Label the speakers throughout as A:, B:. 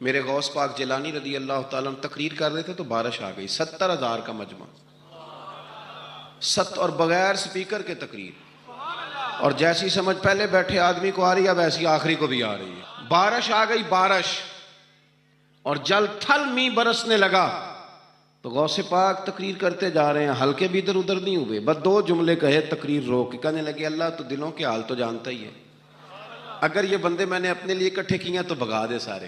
A: میرے غوث پاک جیلانی رضی اللہ تعالیٰ عنہ تقریر کر رہے تھے تو بارش آ گئی، 70,000 کا مجمع، اور بغیر سپیکر کے تقریر، اور جیسی سمجھ پہلے بیٹھے آدمی کو آ رہی ہے ویسی آخری کو بھی آ رہی ہے۔ بارش آ گئی، بارش، اور جل تھل می برسنے لگا تو غوث پاک تقریر کرتے جا رہے ہیں، ہلکے بھی ادھر ادھر نہیں ہوئے، بس 2 جملے کہے تقریر روک کے، کہنے لگے اللہ تو دلوں کے حال تو جانتا ہی ہے، اگر یہ بندے میں نے اپنے لیے اکٹھے کیے ہیں تو بھگا دے سارے،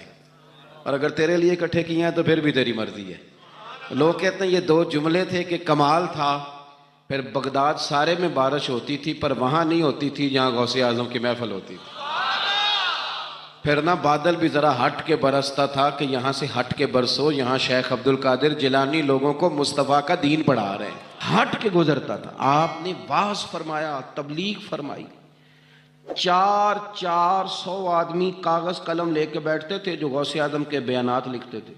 A: اور اگر تیرے لیے اکٹھے کیے ہیں تو پھر بھی تیری مرضی ہے۔ لوگ کہتے ہیں یہ 2 جملے تھے کہ کمال تھا۔ پھر بغداد سارے میں بارش ہوتی تھی پر وہاں نہیں ہوتی تھی جہاں غوث اعظم کی محفل ہوتی تھی۔ پھر نہ بادل بھی ذرا ہٹ کے برستا تھا کہ یہاں سے ہٹ کے برسو، یہاں شیخ عبد القادر جیلانی لوگوں کو مصطفیٰ کا دین پڑھا رہے ہیں، ہٹ کے گزرتا تھا۔ آپ نے واعظ فرمایا، تبلیغ فرمائی، 400 آدمی کاغذ قلم لے کے بیٹھتے تھے جو غوث اعظم کے بیانات لکھتے تھے،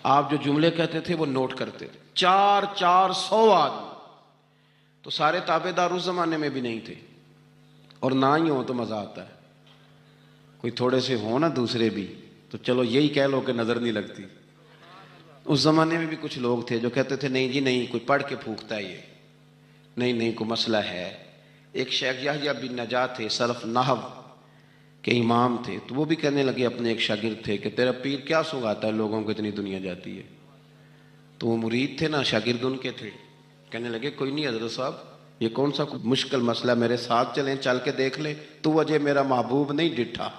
A: آپ جو جملے کہتے تھے وہ نوٹ کرتے تھے، 400 آدمی۔ تو سارے تابع دار اس زمانے میں بھی نہیں تھے، اور نہ ہی ہوں تو مزہ آتا ہے، کوئی تھوڑے سے ہوں نا دوسرے بھی تو چلو یہی کہہ لو کہ نظر نہیں لگتی۔ اس زمانے میں بھی کچھ لوگ تھے جو کہتے تھے نہیں جی نہیں، کوئی پڑھ کے پھونکتا ہے، یہ نہیں کوئی مسئلہ ہے۔ ایک شیخ یحییٰ بن نجاہ تھے، سلف نحو کے امام تھے، تو وہ بھی کہنے لگے اپنے ایک شاگرد تھے کہ تیرا پیر کیا سنگاتا ہے لوگوں کو اتنی دنیا جاتی ہے، تو وہ مرید تھے نا، شاگرد ان کے تھے، کہنے لگے کوئی نہیں حضرت صاحب، یہ کون سا مشکل مسئلہ، میرے ساتھ چلیں، چل کے دیکھ لیں، تو اجے میرا محبوب نہیں ڈٹھا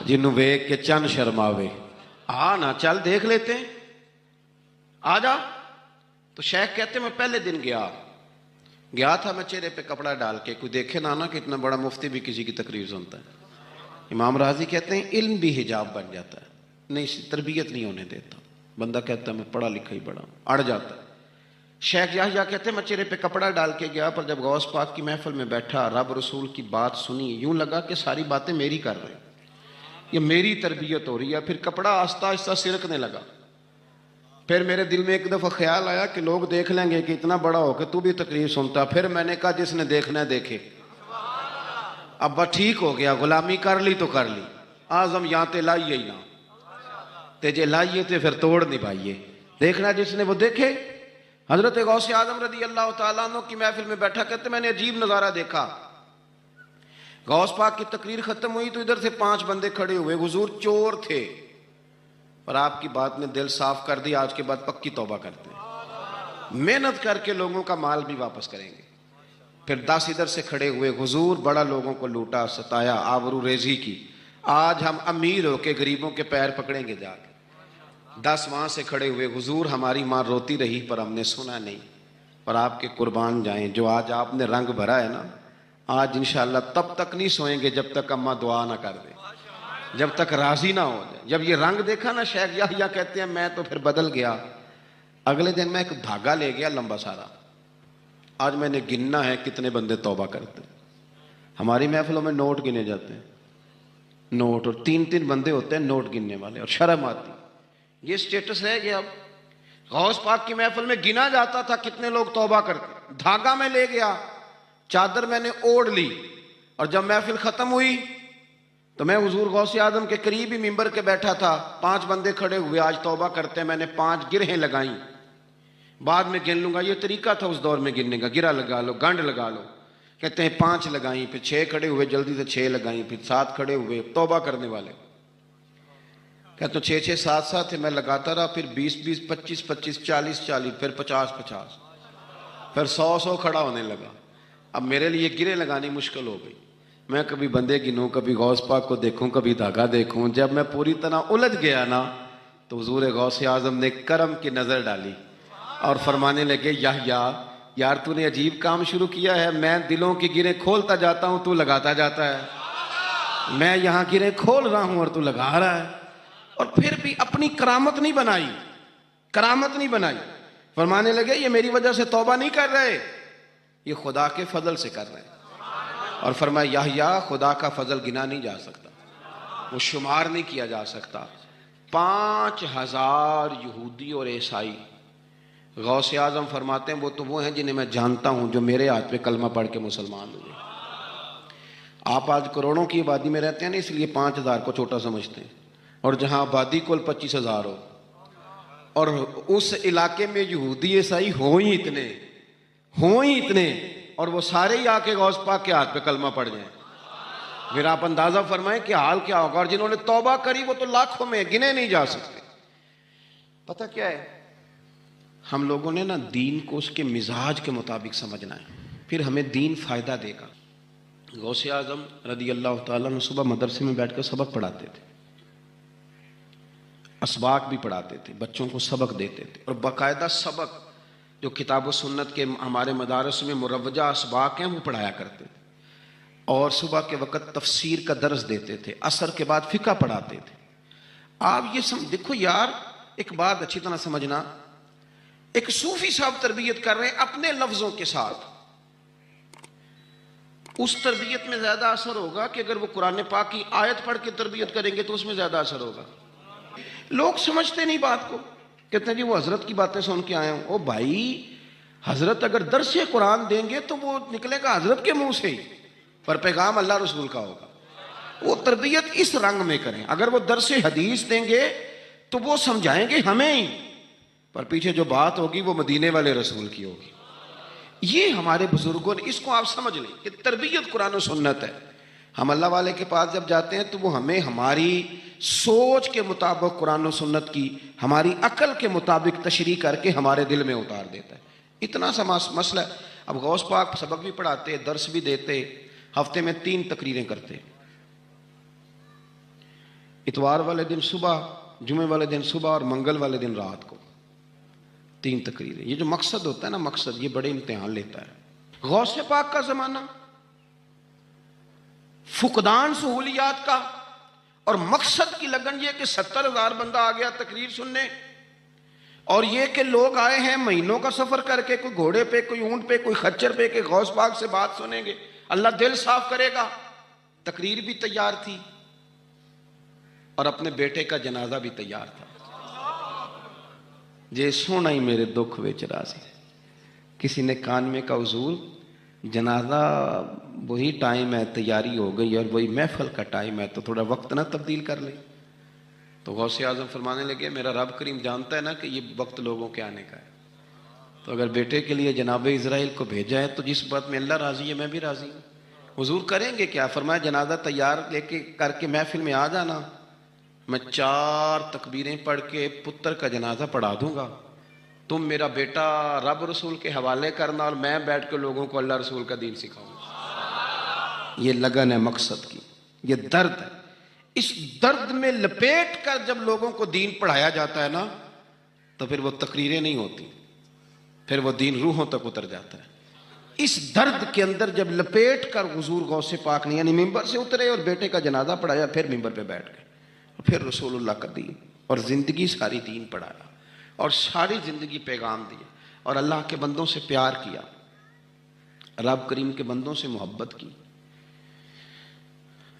A: جنوں ویکھ کے چن شرماوے، نا چل دیکھ لیتے ہیں، آ جا۔ تو شیخ کہتے میں پہلے دن گیا تھا، میں چہرے پہ کپڑا ڈال کے، کوئی دیکھے نہ کہ اتنا بڑا مفتی بھی کسی کی تقریر سنتا ہے۔ امام راضی کہتے ہیں علم بھی حجاب بن جاتا ہے، نہیں تربیت نہیں ہونے دیتا، بندہ کہتا ہے میں پڑھا لکھا ہی بڑا ہوں، اڑ جاتا ہے۔ شیخ یحییٰ کہتے ہیں میں چہرے پہ کپڑا ڈال کے گیا، پر جب غوث پاک کی محفل میں بیٹھا، رب رسول کی بات سنی، یوں لگا کہ ساری باتیں میری کر رہے ہیں، یہ میری تربیت ہو رہی ہے۔ پھر کپڑا آہستہ آہستہ سرکنے لگا، پھر میرے دل میں ایک دفعہ خیال آیا کہ لوگ دیکھ لیں گے کہ اتنا بڑا ہو کہ تو بھی تقریر سنتا۔ پھر میں نے کہا جس نے دیکھنا ہے دیکھے، اب بس ٹھیک ہو گیا، غلامی کر لی تو کر لی، آزم یہاں تے لائیے ہی نہ تے جے لائیے تے پھر توڑ نہیں پائیے، دیکھنا جس نے وہ دیکھے۔ حضرت غوث اعظم رضی اللہ تعالیٰ عنہ کی محفل میں بیٹھا، کہتے میں نے عجیب نظارہ دیکھا، غوث پاک کی تقریر ختم ہوئی تو ادھر سے 5 بندے کھڑے ہوئے، حضور چور تھے پر آپ کی بات نے دل صاف کر دی، آج کے بعد پکی توبہ کرتے ہیں، محنت کر کے لوگوں کا مال بھی واپس کریں گے۔ پھر 10 ادھر سے کھڑے ہوئے، حضور بڑا لوگوں کو لوٹا ستایا، آبرو ریزی کی، آج ہم امیر ہو کے غریبوں کے پیر پکڑیں گے جا کے۔ 10 وہاں سے کھڑے ہوئے، حضور ہماری ماں روتی رہی پر ہم نے سنا نہیں، پر آپ کے قربان جائیں، جو آج آپ نے رنگ بھرا ہے نا، آج انشاءاللہ تب تک نہیں سوئیں گے جب تک اماں دعا نہ کر دے، جب تک راضی نہ ہو جائے۔ جب یہ رنگ دیکھا نا، شیخ یحییٰ کہتے ہیں میں تو پھر بدل گیا۔ اگلے دن میں ایک دھاگا لے گیا لمبا سارا، آج میں نے گننا ہے کتنے بندے توبہ کرتے ہیں۔ ہماری محفلوں میں نوٹ گنے جاتے ہیں، نوٹ، اور 3 بندے ہوتے ہیں نوٹ گننے والے، اور شرم آتی، یہ سٹیٹس رہ گیا۔ اب غوث پاک کی محفل میں گنا جاتا تھا کتنے لوگ توبہ کرتے، دھاگا میں لے گیا، چادر میں نے اوڑھ لی، اور جب محفل ختم ہوئی تو میں حضور غوث اعظم کے قریب ہی ممبر کے بیٹھا تھا، 5 بندے کھڑے ہوئے آج توبہ کرتے ہیں، میں نے 5 گرہیں لگائیں، بعد میں گن لوں گا، یہ طریقہ تھا اس دور میں گننے کا، گرہ لگا لو، گنڈ لگا لو، کہتے ہیں 5 لگائیں، پھر 6 کھڑے ہوئے، جلدی سے 6 لگائیں، پھر 7 کھڑے ہوئے توبہ کرنے والے، کہتے ہیں 6 7 میں لگاتا رہا، پھر 20 25 40 پھر 50 پھر 100 کھڑا ہونے لگا۔ اب میرے لیے گرے لگانی مشکل ہو گئی، میں کبھی بندے گنوں، کبھی غوث پاک کو دیکھوں، کبھی دھاگا دیکھوں۔ جب میں پوری طرح الجھ گیا نا تو حضور غوث اعظم نے کرم کی نظر ڈالی اور فرمانے لگے یحییٰ یار تو نے عجیب کام شروع کیا ہے، میں دلوں کی گریں کھولتا جاتا ہوں، تو لگاتا جاتا ہے، میں یہاں گریں کھول رہا ہوں اور تو لگا رہا ہے، اور پھر بھی اپنی کرامت نہیں بنائی، فرمانے لگے یہ میری وجہ سے توبہ نہیں کر رہے، یہ خدا کے فضل سے کر رہے ہیں۔ اور فرمایا یحییٰ خدا کا فضل گنا نہیں جا سکتا، وہ شمار نہیں کیا جا سکتا۔ 5000 یہودی اور عیسائی، غوث اعظم فرماتے ہیں وہ ہیں جنہیں میں جانتا ہوں جو میرے ہاتھ پہ کلمہ پڑھ کے مسلمان ہوئے۔ آپ آج کروڑوں کی آبادی میں رہتے ہیں نا، اس لیے 5000 کو چھوٹا سمجھتے ہیں، اور جہاں آبادی کل 25,000 ہو، اور اس علاقے میں یہودی عیسائی ہوں ہی اتنے، اور وہ سارے ہی آ کے غوث پاک کے ہاتھ پہ کلمہ پڑ جائیں، پھر آپ اندازہ فرمائیں کہ حال کیا ہوگا۔ اور جنہوں نے توبہ کری وہ تو لاکھوں میں، گنے نہیں جا سکتے۔ پتہ کیا ہے، ہم لوگوں نے نا دین کو اس کے مزاج کے مطابق سمجھنا ہے، پھر ہمیں دین فائدہ دے گا۔ غوث اعظم رضی اللہ تعالیٰ عنہ صبح مدرسے میں بیٹھ کر سبق پڑھاتے تھے، اسباق بھی پڑھاتے تھے، بچوں کو سبق دیتے تھے، اور باقاعدہ سبق جو کتاب و سنت کے ہمارے مدارس میں مروجہ اسباق ہیں وہ پڑھایا کرتے تھے، اور صبح کے وقت تفسیر کا درس دیتے تھے، عصر کے بعد فقہ پڑھاتے تھے۔ آپ یہ دیکھو یار، ایک بات اچھی طرح سمجھنا، ایک صوفی صاحب تربیت کر رہے ہیں اپنے لفظوں کے ساتھ، اس تربیت میں زیادہ اثر ہوگا کہ اگر وہ قرآن پاک کی آیت پڑھ کے تربیت کریں گے تو اس میں زیادہ اثر ہوگا۔ لوگ سمجھتے نہیں بات کو، کہتے ہیں جی وہ حضرت کی باتیں سن کے آئے ہوں۔ او بھائی، حضرت اگر درس قرآن دیں گے تو وہ نکلے گا حضرت کے منہ سے ہی، پر پیغام اللہ رسول کا ہوگا۔ وہ تربیت اس رنگ میں کریں۔ اگر وہ درس حدیث دیں گے تو وہ سمجھائیں گے ہمیں ہی، پر پیچھے جو بات ہوگی وہ مدینے والے رسول کی ہوگی۔ یہ ہمارے بزرگوں نے، اس کو آپ سمجھ لیں کہ تربیت قرآن و سنت ہے۔ ہم اللہ والے کے پاس جب جاتے ہیں تو وہ ہمیں ہماری سوچ کے مطابق قرآن و سنت کی، ہماری عقل کے مطابق تشریح کر کے ہمارے دل میں اتار دیتا ہے۔ اتنا سا مسئلہ ہے۔ اب غوث پاک سبق بھی پڑھاتے، درس بھی دیتے، ہفتے میں 3 تقریریں کرتے، اتوار والے دن صبح، جمعے والے دن صبح، اور منگل والے دن رات کو 3 تقریریں۔ یہ جو مقصد ہوتا ہے نا، مقصد یہ بڑے امتحان لیتا ہے۔ غوث پاک کا زمانہ، فقدان سہولیات کا، اور مقصد کی لگن یہ کہ 70,000 بندہ آ گیا تقریر سننے، اور یہ کہ لوگ آئے ہیں مہینوں کا سفر کر کے، کوئی گھوڑے پہ، کوئی اونٹ پہ، کوئی خچر پہ، کہ غوث پاک سے بات سنیں گے، اللہ دل صاف کرے گا۔ تقریر بھی تیار تھی اور اپنے بیٹے کا جنازہ بھی تیار تھا۔ جے سونا ہی میرے دکھ وچ راضی، کسی نے کان میں کہا حضور جنازہ وہی ٹائم ہے، تیاری ہو گئی، اور وہی محفل کا ٹائم ہے، تو تھوڑا وقت نہ تبدیل کر لیں۔ تو غوث اعظم فرمانے لگے میرا رب کریم جانتا ہے نا کہ یہ وقت لوگوں کے آنے کا ہے، تو اگر بیٹے کے لیے جناب اسرائیل کو بھیجا ہے تو جس بات میں اللہ راضی ہے میں بھی راضی ہوں۔ حضور کریں گے کیا؟ فرمایا جنازہ تیار لے کے کر کے محفل میں آ جانا، میں 4 تکبیریں پڑھ کے پتر کا جنازہ پڑھا دوں گا، تم میرا بیٹا رب رسول کے حوالے کرنا، اور میں بیٹھ کے لوگوں کو اللہ رسول کا دین سکھاؤں گا۔ یہ لگن ہے مقصد کی، یہ درد ہے۔ اس درد میں لپیٹ کر جب لوگوں کو دین پڑھایا جاتا ہے نا، تو پھر وہ تقریریں نہیں ہوتی، پھر وہ دین روحوں تک اتر جاتا ہے۔ اس درد کے اندر جب لپیٹ کر حضور غوث پاک نے یعنی ممبر سے اترے اور بیٹے کا جنازہ پڑھایا، پھر ممبر پہ بیٹھ گئے، پھر رسول اللہ کا دین، اور زندگی ساری دین پڑھایا، اور ساری زندگی پیغام دیا، اور اللہ کے بندوں سے پیار کیا، رب کریم کے بندوں سے محبت کی۔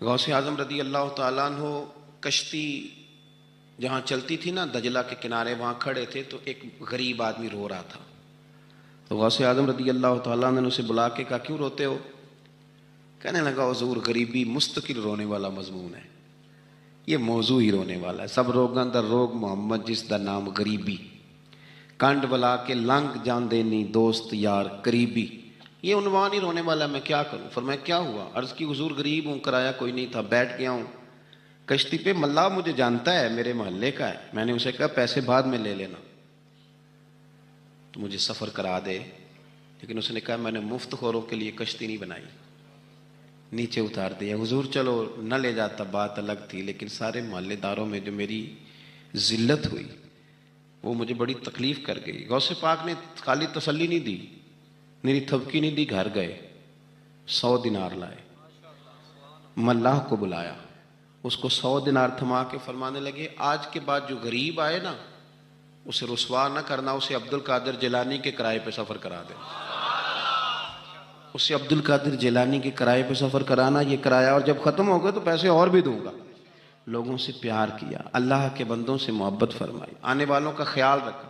A: غوث اعظم رضی اللہ تعالیٰ عنہ کشتی جہاں چلتی تھی نا دجلہ کے کنارے، وہاں کھڑے تھے تو ایک غریب آدمی رو رہا تھا، تو غوث اعظم رضی اللہ تعالیٰ عنہ نے اسے بلا کے کہا کیوں روتے ہو؟ کہنے لگا حضور غریبی مستقل رونے والا مضمون ہے، یہ موضوع ہی رونے والا ہے، سب روگاں دا روگ محمد جس دا نام غریبی، کنڈ بلا کے لنگ جان دینی دوست یار قریبی، یہ عنوان ہی رونے والا ہے، میں کیا کروں؟ فرمایا کیا ہوا؟ عرض کی حضور غریب ہوں، کرایہ کوئی نہیں تھا، بیٹھ گیا ہوں کشتی پہ، ملا مجھے جانتا ہے، میرے محلے کا ہے، میں نے اسے کہا پیسے بعد میں لے لینا تو مجھے سفر کرا دے، لیکن اس نے کہا میں نے مفت خوروں کے لیے کشتی نہیں بنائی، نیچے اتار دیا۔ حضور چلو نہ لے جاتا بات الگ تھی، لیکن سارے محلے داروں میں جو میری ذلت ہوئی وہ مجھے بڑی تکلیف کر گئی۔ غوث پاک نے خالی تسلی نہیں دی، میری تھپکی نہیں دی، گھر گئے 100 دینار لائے، ملاح کو بلایا، اس کو 100 دینار تھما کے فرمانے لگے آج کے بعد جو غریب آئے نا اسے رسوا نہ کرنا، اسے عبد القادر جیلانی کے کرائے پہ سفر کرا دے، اسے عبد القادر جیلانی کے کرائے پہ سفر کرانا، یہ کرایہ، اور جب ختم ہو گئے تو پیسے اور بھی دوں گا۔ لوگوں سے پیار کیا، اللہ کے بندوں سے محبت فرمائی، آنے والوں کا خیال رکھا۔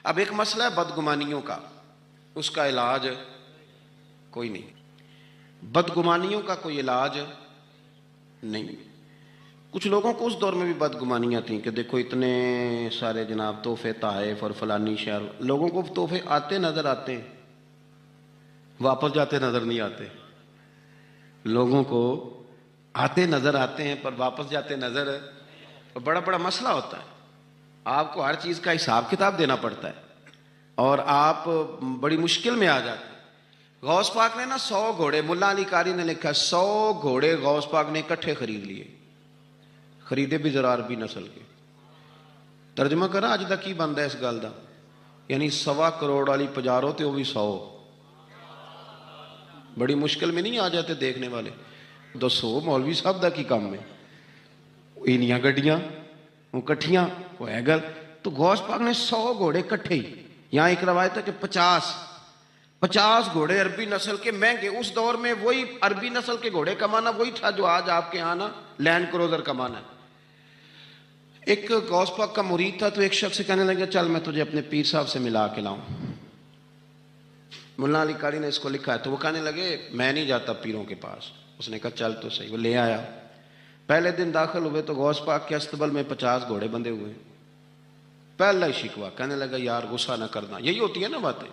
A: اب ایک مسئلہ ہے بدگمانیوں کا، اس کا علاج کوئی نہیں، بدگمانیوں کا کوئی علاج نہیں۔ کچھ لوگوں کو اس دور میں بھی بدگمانیاں تھیں کہ دیکھو اتنے سارے جناب تحفے تحائف اور فلانی شہر، لوگوں کو تحفے آتے نظر آتے ہیں، واپس جاتے نظر نہیں آتے. لوگوں کو آتے نظر آتے ہیں پر واپس جاتے نظر، بڑا بڑا مسئلہ ہوتا ہے. آپ کو ہر چیز کا حساب کتاب دینا پڑتا ہے اور آپ بڑی مشکل میں آ جاتے ہیں. غوث پاک نے نا 100 گھوڑے، ملا علی قاری نے لکھا 100 گھوڑے غوث پاک نے اکٹھے خرید لیے. خریدے بھی ذرا عربی نسل کے. ترجمہ کرا اج تک کی بنتا ہے اس گل کا، یعنی 1.25 کروڑ والی پجارو تے وہ بھی 100. بڑی مشکل میں نہیں آ جاتے دیکھنے والے. دسو مولوی صاحب دا کی کام ہے، اینیاں گڈیاں وہ کٹھیاں وہ ہے گل. تو غوث پاک نے 100 گھوڑے کٹھے ہی. یہاں ایک روایت ہے کہ 50 گھوڑے عربی نسل کے مہنگے. اس دور میں وہی عربی نسل کے گھوڑے کمانا وہی تھا جو آج آپ کے یہاں نا لینڈ کروزر کمانا ہے. ایک غوث پاک کا مرید تھا تو ایک شخص سے کہنے لگا چل میں تجھے اپنے پیر صاحب سے ملا کے لاؤں. ملا علی قاری نے اس کو لکھا ہے. تو وہ کہنے لگے میں نہیں جاتا پیروں کے پاس. اس نے کہا چل تو صحیح. وہ لے آیا. پہلے دن داخل ہوئے تو غوث پاک کے استبل میں 50 گھوڑے بندھے ہوئے. پہلا ہی شکوا، کہنے لگا یار غصہ نہ کرنا. یہی ہوتی ہے نا باتیں،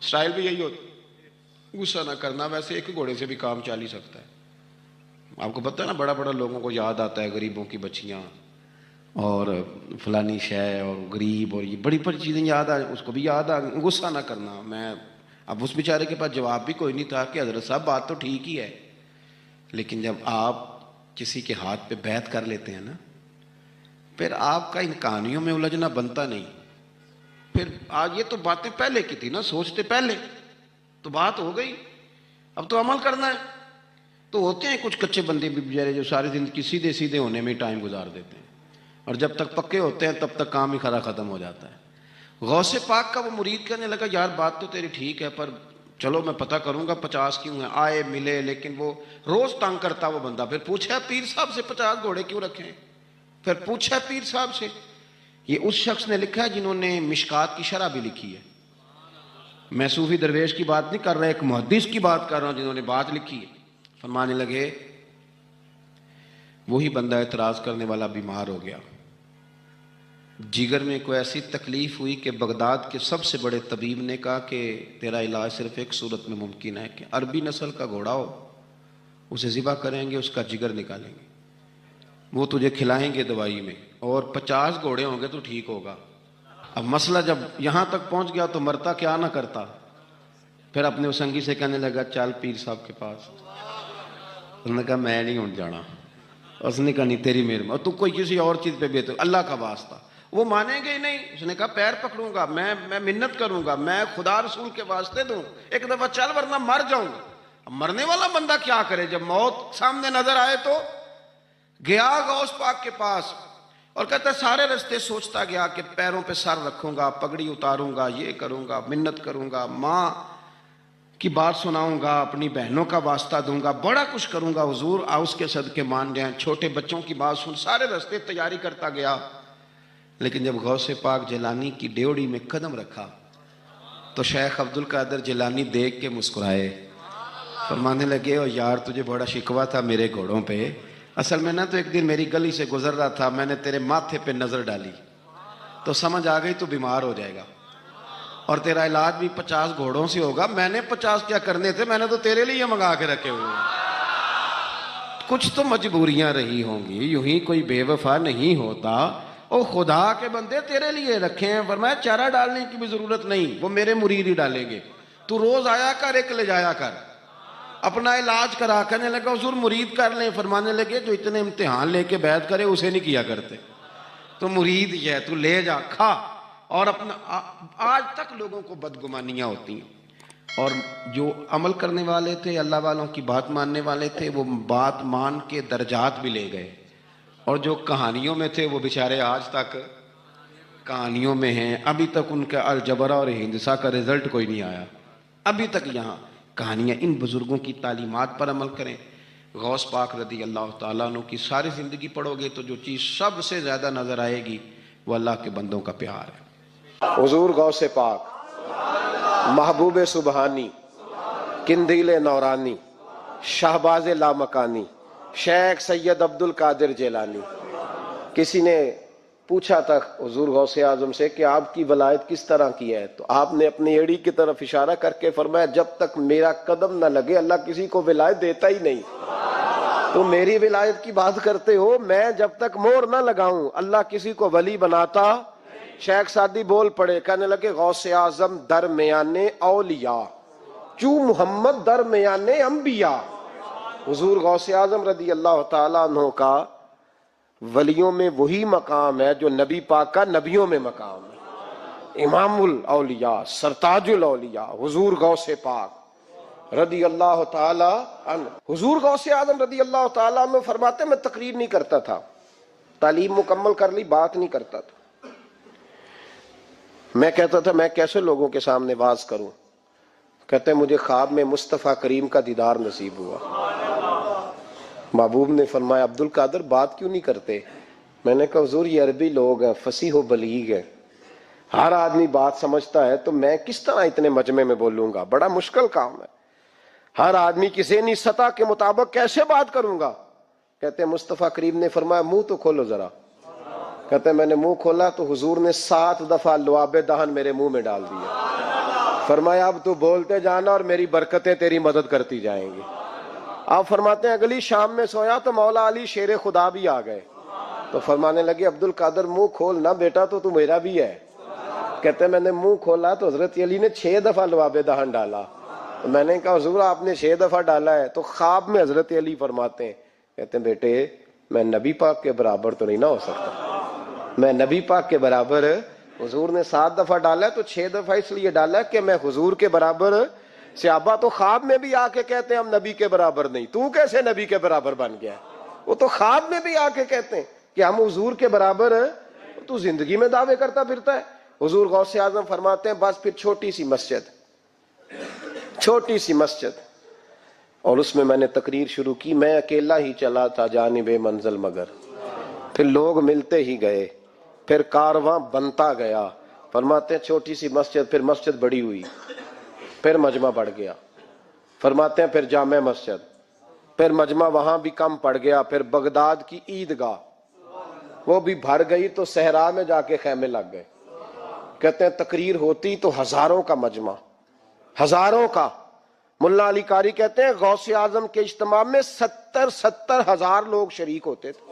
A: سٹائل بھی یہی ہوتی، غصہ نہ کرنا. ویسے ایک گھوڑے سے بھی کام چل ہی سکتا ہے. آپ کو پتہ ہے نا بڑا بڑا لوگوں کو یاد آتا ہے غریبوں کی بچیاں اور فلانی شے اور غریب اور یہ بڑی بڑی چیزیں یاد آ، اس کو بھی یاد آ. غصہ نہ کرنا. میں اب اس بیچارے کے پاس جواب بھی کوئی نہیں تھا کہ حضرت صاحب بات تو ٹھیک ہی ہے، لیکن جب آپ کسی کے ہاتھ پہ بیعت کر لیتے ہیں نا پھر آپ کا ان کہانیوں میں الجھنا بنتا نہیں. پھر آج یہ تو باتیں پہلے کی تھی نا، سوچتے پہلے تو بات ہو گئی، اب تو عمل کرنا ہے. تو ہوتے ہیں کچھ کچے بندے بھی بیچارے جو ساری زندگی سیدھے سیدھے ہونے میں ٹائم گزار دیتے ہیں اور جب تک پکے ہوتے ہیں تب تک کام ہی کھڑا ختم ہو جاتا ہے. غوث پاک کا وہ مرید کہنے لگا یار بات تو تیری ٹھیک ہے پر چلو میں پتہ کروں گا 50 کیوں ہیں. آئے ملے لیکن وہ روز تنگ کرتا وہ بندہ. پھر پوچھا پیر صاحب سے 50 گھوڑے کیوں رکھے ہیں. پھر پوچھا پیر صاحب سے. یہ اس شخص نے لکھا ہے جنہوں نے مشکات کی شرح بھی لکھی ہے. میں صوفی درویش کی بات نہیں کر رہا، ایک محدث کی بات کر رہا ہوں جنہوں نے بات لکھی ہے. فرمانے لگے وہی بندہ اعتراض کرنے والا بیمار ہو گیا. جگر میں کوئی ایسی تکلیف ہوئی کہ بغداد کے سب سے بڑے طبیب نے کہا کہ تیرا علاج صرف ایک صورت میں ممکن ہے کہ عربی نسل کا گھوڑا ہو، اسے ذبح کریں گے، اس کا جگر نکالیں گے، وہ تجھے کھلائیں گے دوائی میں، اور 50 گھوڑے ہوں گے تو ٹھیک ہوگا. اب مسئلہ جب یہاں تک پہنچ گیا تو مرتا کیا نہ کرتا. پھر اپنے سنگی سے کہنے لگا چل پیر صاحب کے پاس. اس نے کہا میں نہیں ہوں جانا. اس نے کہا نہیں تیری مہربانی، تو کوئی کسی اور چیز پہ بہتر، اللہ کا واسطہ. وہ مانیں گے ہی نہیں. اس نے کہا پیر پکڑوں گا، میں منت کروں گا، میں خدا رسول کے واسطے دوں، ایک دفعہ چل ورنہ مر جاؤں گا. اب مرنے والا بندہ کیا کرے جب موت سامنے نظر آئے. تو گیا غوث پاک کے پاس اور کہتا سارے رستے سوچتا گیا کہ پیروں پہ سر رکھوں گا، پگڑی اتاروں گا، یہ کروں گا، منت کروں گا، ماں کی بات سناؤں گا، اپنی بہنوں کا واسطہ دوں گا، بڑا کچھ کروں گا، حضور اس کے صدقے مان جائیں، چھوٹے بچوں کی بات سن. سارے رستے تیاری کرتا گیا. لیکن جب غوث پاک جیلانی کی ڈیوڑی میں قدم رکھا تو شیخ عبد القادر جیلانی دیکھ کے مسکرائے. فرمانے لگے او یار تجھے بڑا شکوہ تھا میرے گھوڑوں پہ. اصل میں نا تو ایک دن میری گلی سے گزر رہا تھا، میں نے تیرے ماتھے پہ نظر ڈالی تو سمجھ آ گئی تو بیمار ہو جائے گا اور تیرا علاج بھی 50 گھوڑوں سے ہوگا. میں نے 50 کیا کرنے تھے، میں نے تو تیرے لیے منگا کے رکھے ہوئے. کچھ تو مجبوریاں رہی ہوں گی، یوں ہی کوئی بے وفا نہیں ہوتا. او خدا کے بندے تیرے لیے رکھے ہیں. فرمایا چارہ ڈالنے کی بھی ضرورت نہیں، وہ میرے مرید ہی ڈالیں گے. تو روز آیا کر، ایک لے جایا کر، اپنا علاج کرا. کہنے لگا حضور مرید کر لیں. فرمانے لگے جو اتنے امتحان لے کے بیعت کرے اسے نہیں کیا کرتے. تو مرید یہ ہے، تو لے جا کھا. اور اپنا آج تک لوگوں کو بدگمانیاں ہوتی ہیں. اور جو عمل کرنے والے تھے، اللہ والوں کی بات ماننے والے تھے، وہ بات مان کے درجات بھی لے گئے. اور جو کہانیوں میں تھے وہ بیچارے آج تک کہانیوں میں ہیں. ابھی تک ان کا الجبرا اور ہندسہ کا رزلٹ کوئی نہیں آیا. ابھی تک یہاں کہانیاں. ان بزرگوں کی تعلیمات پر عمل کریں. غوث پاک رضی اللہ تعالیٰ عنہ کی ساری زندگی پڑھو گے تو جو چیز سب سے زیادہ نظر آئے گی وہ اللہ کے بندوں کا پیار ہے. حضور غوث پاک، محبوب سبحانی، قندیل نورانی، شہباز لامکانی، شیخ سید عبد القادر جیلانی.
B: کسی نے پوچھا تھا حضور غوث اعظم سے کہ آپ کی ولایت کس طرح کی ہے، تو آپ نے اپنی ایڑی کی طرف اشارہ کر کے فرمایا جب تک میرا قدم نہ لگے اللہ کسی کو ولایت دیتا ہی نہیں۔ تو میری ولایت کی بات کرتے ہو، میں جب تک مہر نہ لگاؤں اللہ کسی کو ولی بناتا۔ شیخ سعدی بول پڑے، کہنے لگے غوث اعظم درمیان اولیاء چو محمد درمیان انبیاء۔ حضور غوث اعظم رضی اللہ تعالیٰ عنہ کا ولیوں میں وہی مقام ہے جو نبی پاک کا نبیوں میں مقام ہے۔ امام الاولیاء، سرتاج الاولیاء حضور غوث پاک رضی اللہ تعالی عنہ۔ حضور غوث اعظم رضی اللہ تعالیٰ عنہ فرماتے میں تقریر نہیں کرتا تھا، تعلیم مکمل کر لی بات نہیں کرتا تھا۔ میں کہتا تھا میں کیسے لوگوں کے سامنے واز کروں، کہتے مجھے خواب میں مصطفیٰ کریم کا دیدار نصیب ہوا۔ محبوب نے فرمایا عبد القادر بات کیوں نہیں کرتے؟ میں نے کہا حضور یہ عربی لوگ ہیں، فصیح و بلیغ ہیں، ہر آدمی بات سمجھتا ہے، تو میں کس طرح اتنے مجمع میں بولوں گا، بڑا مشکل کام ہے، ہر آدمی کی ذہنی سطح کے مطابق کیسے بات کروں گا؟ کہتے ہیں مصطفیٰ کریم نے فرمایا منہ تو کھولو ذرا۔ کہتے ہیں میں نے منہ کھولا تو حضور نے 7 دفعہ لعاب دہن میرے منہ میں ڈال دیا۔ فرمایا اب تو بولتے جانا اور میری برکتیں تیری مدد کرتی جائیں گی۔ آپ فرماتے ہیں اگلی شام میں سویا تو مولا علی شیر خدا بھی آ گئے، تو فرمانے لگے عبد القادر منہ کھول نہ بیٹا تو میرا بھی ہے۔ کہتے ہیں میں نے منہ کھولا تو حضرت علی نے 6 دفعہ لعاب دہن ڈالا۔ تو میں نے کہا حضور آپ نے 6 دفعہ ڈالا ہے، تو خواب میں حضرت علی فرماتے ہیں، کہتے ہیں بیٹے میں نبی پاک کے برابر تو نہیں نہ ہو سکتا، میں نبی پاک کے برابر، حضور نے 7 دفعہ ڈالا ہے تو 6 دفعہ اس لیے ڈالا ہے کہ میں حضور کے برابر۔ صحابہ تو خواب میں بھی آ کے کہتے ہیں ہم نبی کے برابر نہیں، تو کیسے نبی کے برابر بن گیا؟ وہ تو خواب میں بھی آ کے کہتے ہیں کہ ہم حضور کے برابر ہیں، تو زندگی میں دعوے کرتا پھرتا ہے۔ حضور غوث اعظم فرماتے ہیں بس پھر چھوٹی سی مسجد اور اس میں میں نے تقریر شروع کی، میں اکیلا ہی چلا تھا جانب منزل مگر، پھر لوگ ملتے ہی گئے، پھر کارواں بنتا گیا۔ فرماتے ہیں چھوٹی سی مسجد، پھر مسجد بڑی ہوئی، پھر مجمع بڑھ گیا۔ فرماتے ہیں پھر جامع مسجد، پھر مجمع وہاں بھی کم پڑ گیا، پھر بغداد کی عیدگاہ وہ بھی بھر گئی تو صحرا میں جا کے خیمے لگ گئے۔ کہتے ہیں تقریر ہوتی تو ہزاروں کا مجمع، ہزاروں کا۔ ملا علی قاری کہتے ہیں غوث اعظم کے اجتماع میں 70 ہزار لوگ شریک ہوتے تھے،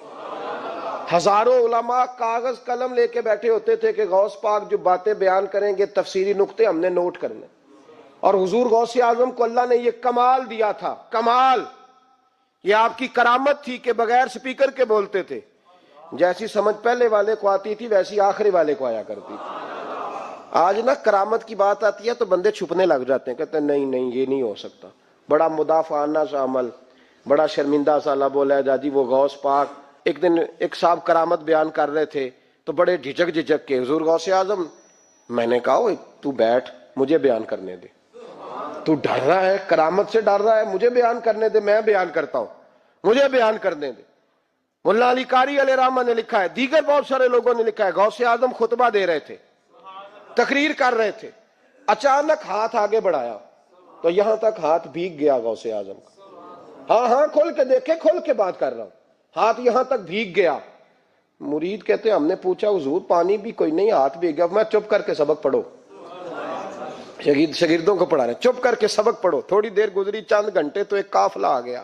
B: ہزاروں علماء کاغذ قلم لے کے بیٹھے ہوتے تھے کہ غوث پاک جو باتیں بیان کریں گے تفسیری نقطے ہم نے نوٹ کرنے۔ اور حضور غوث اعظم کو اللہ نے یہ کمال دیا تھا، کمال، یہ آپ کی کرامت تھی کہ بغیر سپیکر کے بولتے تھے، جیسی سمجھ پہلے والے کو آتی تھی ویسی آخری والے کو آیا کرتی تھی۔ آج نا کرامت کی بات آتی ہے تو بندے چھپنے لگ جاتے ہیں، کہتے ہیں نہیں یہ نہیں ہو سکتا، بڑا مدافعانہ سا عمل، بڑا شرمندہ سا لب بولا جاجی وہ غوث پاک۔ ایک دن ایک صاحب کرامت بیان کر رہے تھے تو بڑے جھجک کے حضور غوث اعظم، میں نے کہا تو بیٹھ مجھے بیان کرنے دے، تو ڈر رہا ہے کرامت سے ڈر رہا ہے، مجھے بیان کرنے دے، میں بیان کرتا ہوں، مجھے بیان کرنے دے۔ ملا علی قاری علیہ رحمہ نے لکھا ہے، دیگر بہت سارے لوگوں نے لکھا ہے، غوث اعظم خطبہ دے رہے تھے، تقریر کر رہے تھے، اچانک ہاتھ آگے بڑھایا تو یہاں تک ہاتھ بھیگ گیا غوث اعظم کا۔ ہاں کھول کے دیکھے، کھول کے بات کر رہا ہوں، ہاتھ یہاں تک بھیگ گیا۔ مرید کہتے ہم نے پوچھا حضور پانی بھی کوئی نہیں، ہاتھ بھیگ گیا۔ میں چپ کر کے سبق پڑھو، شاگردوں کو پڑھا رہے، چپ کر کے سبق پڑھو۔ تھوڑی دیر گزری، چند گھنٹے تو ایک قافلہ آ گیا،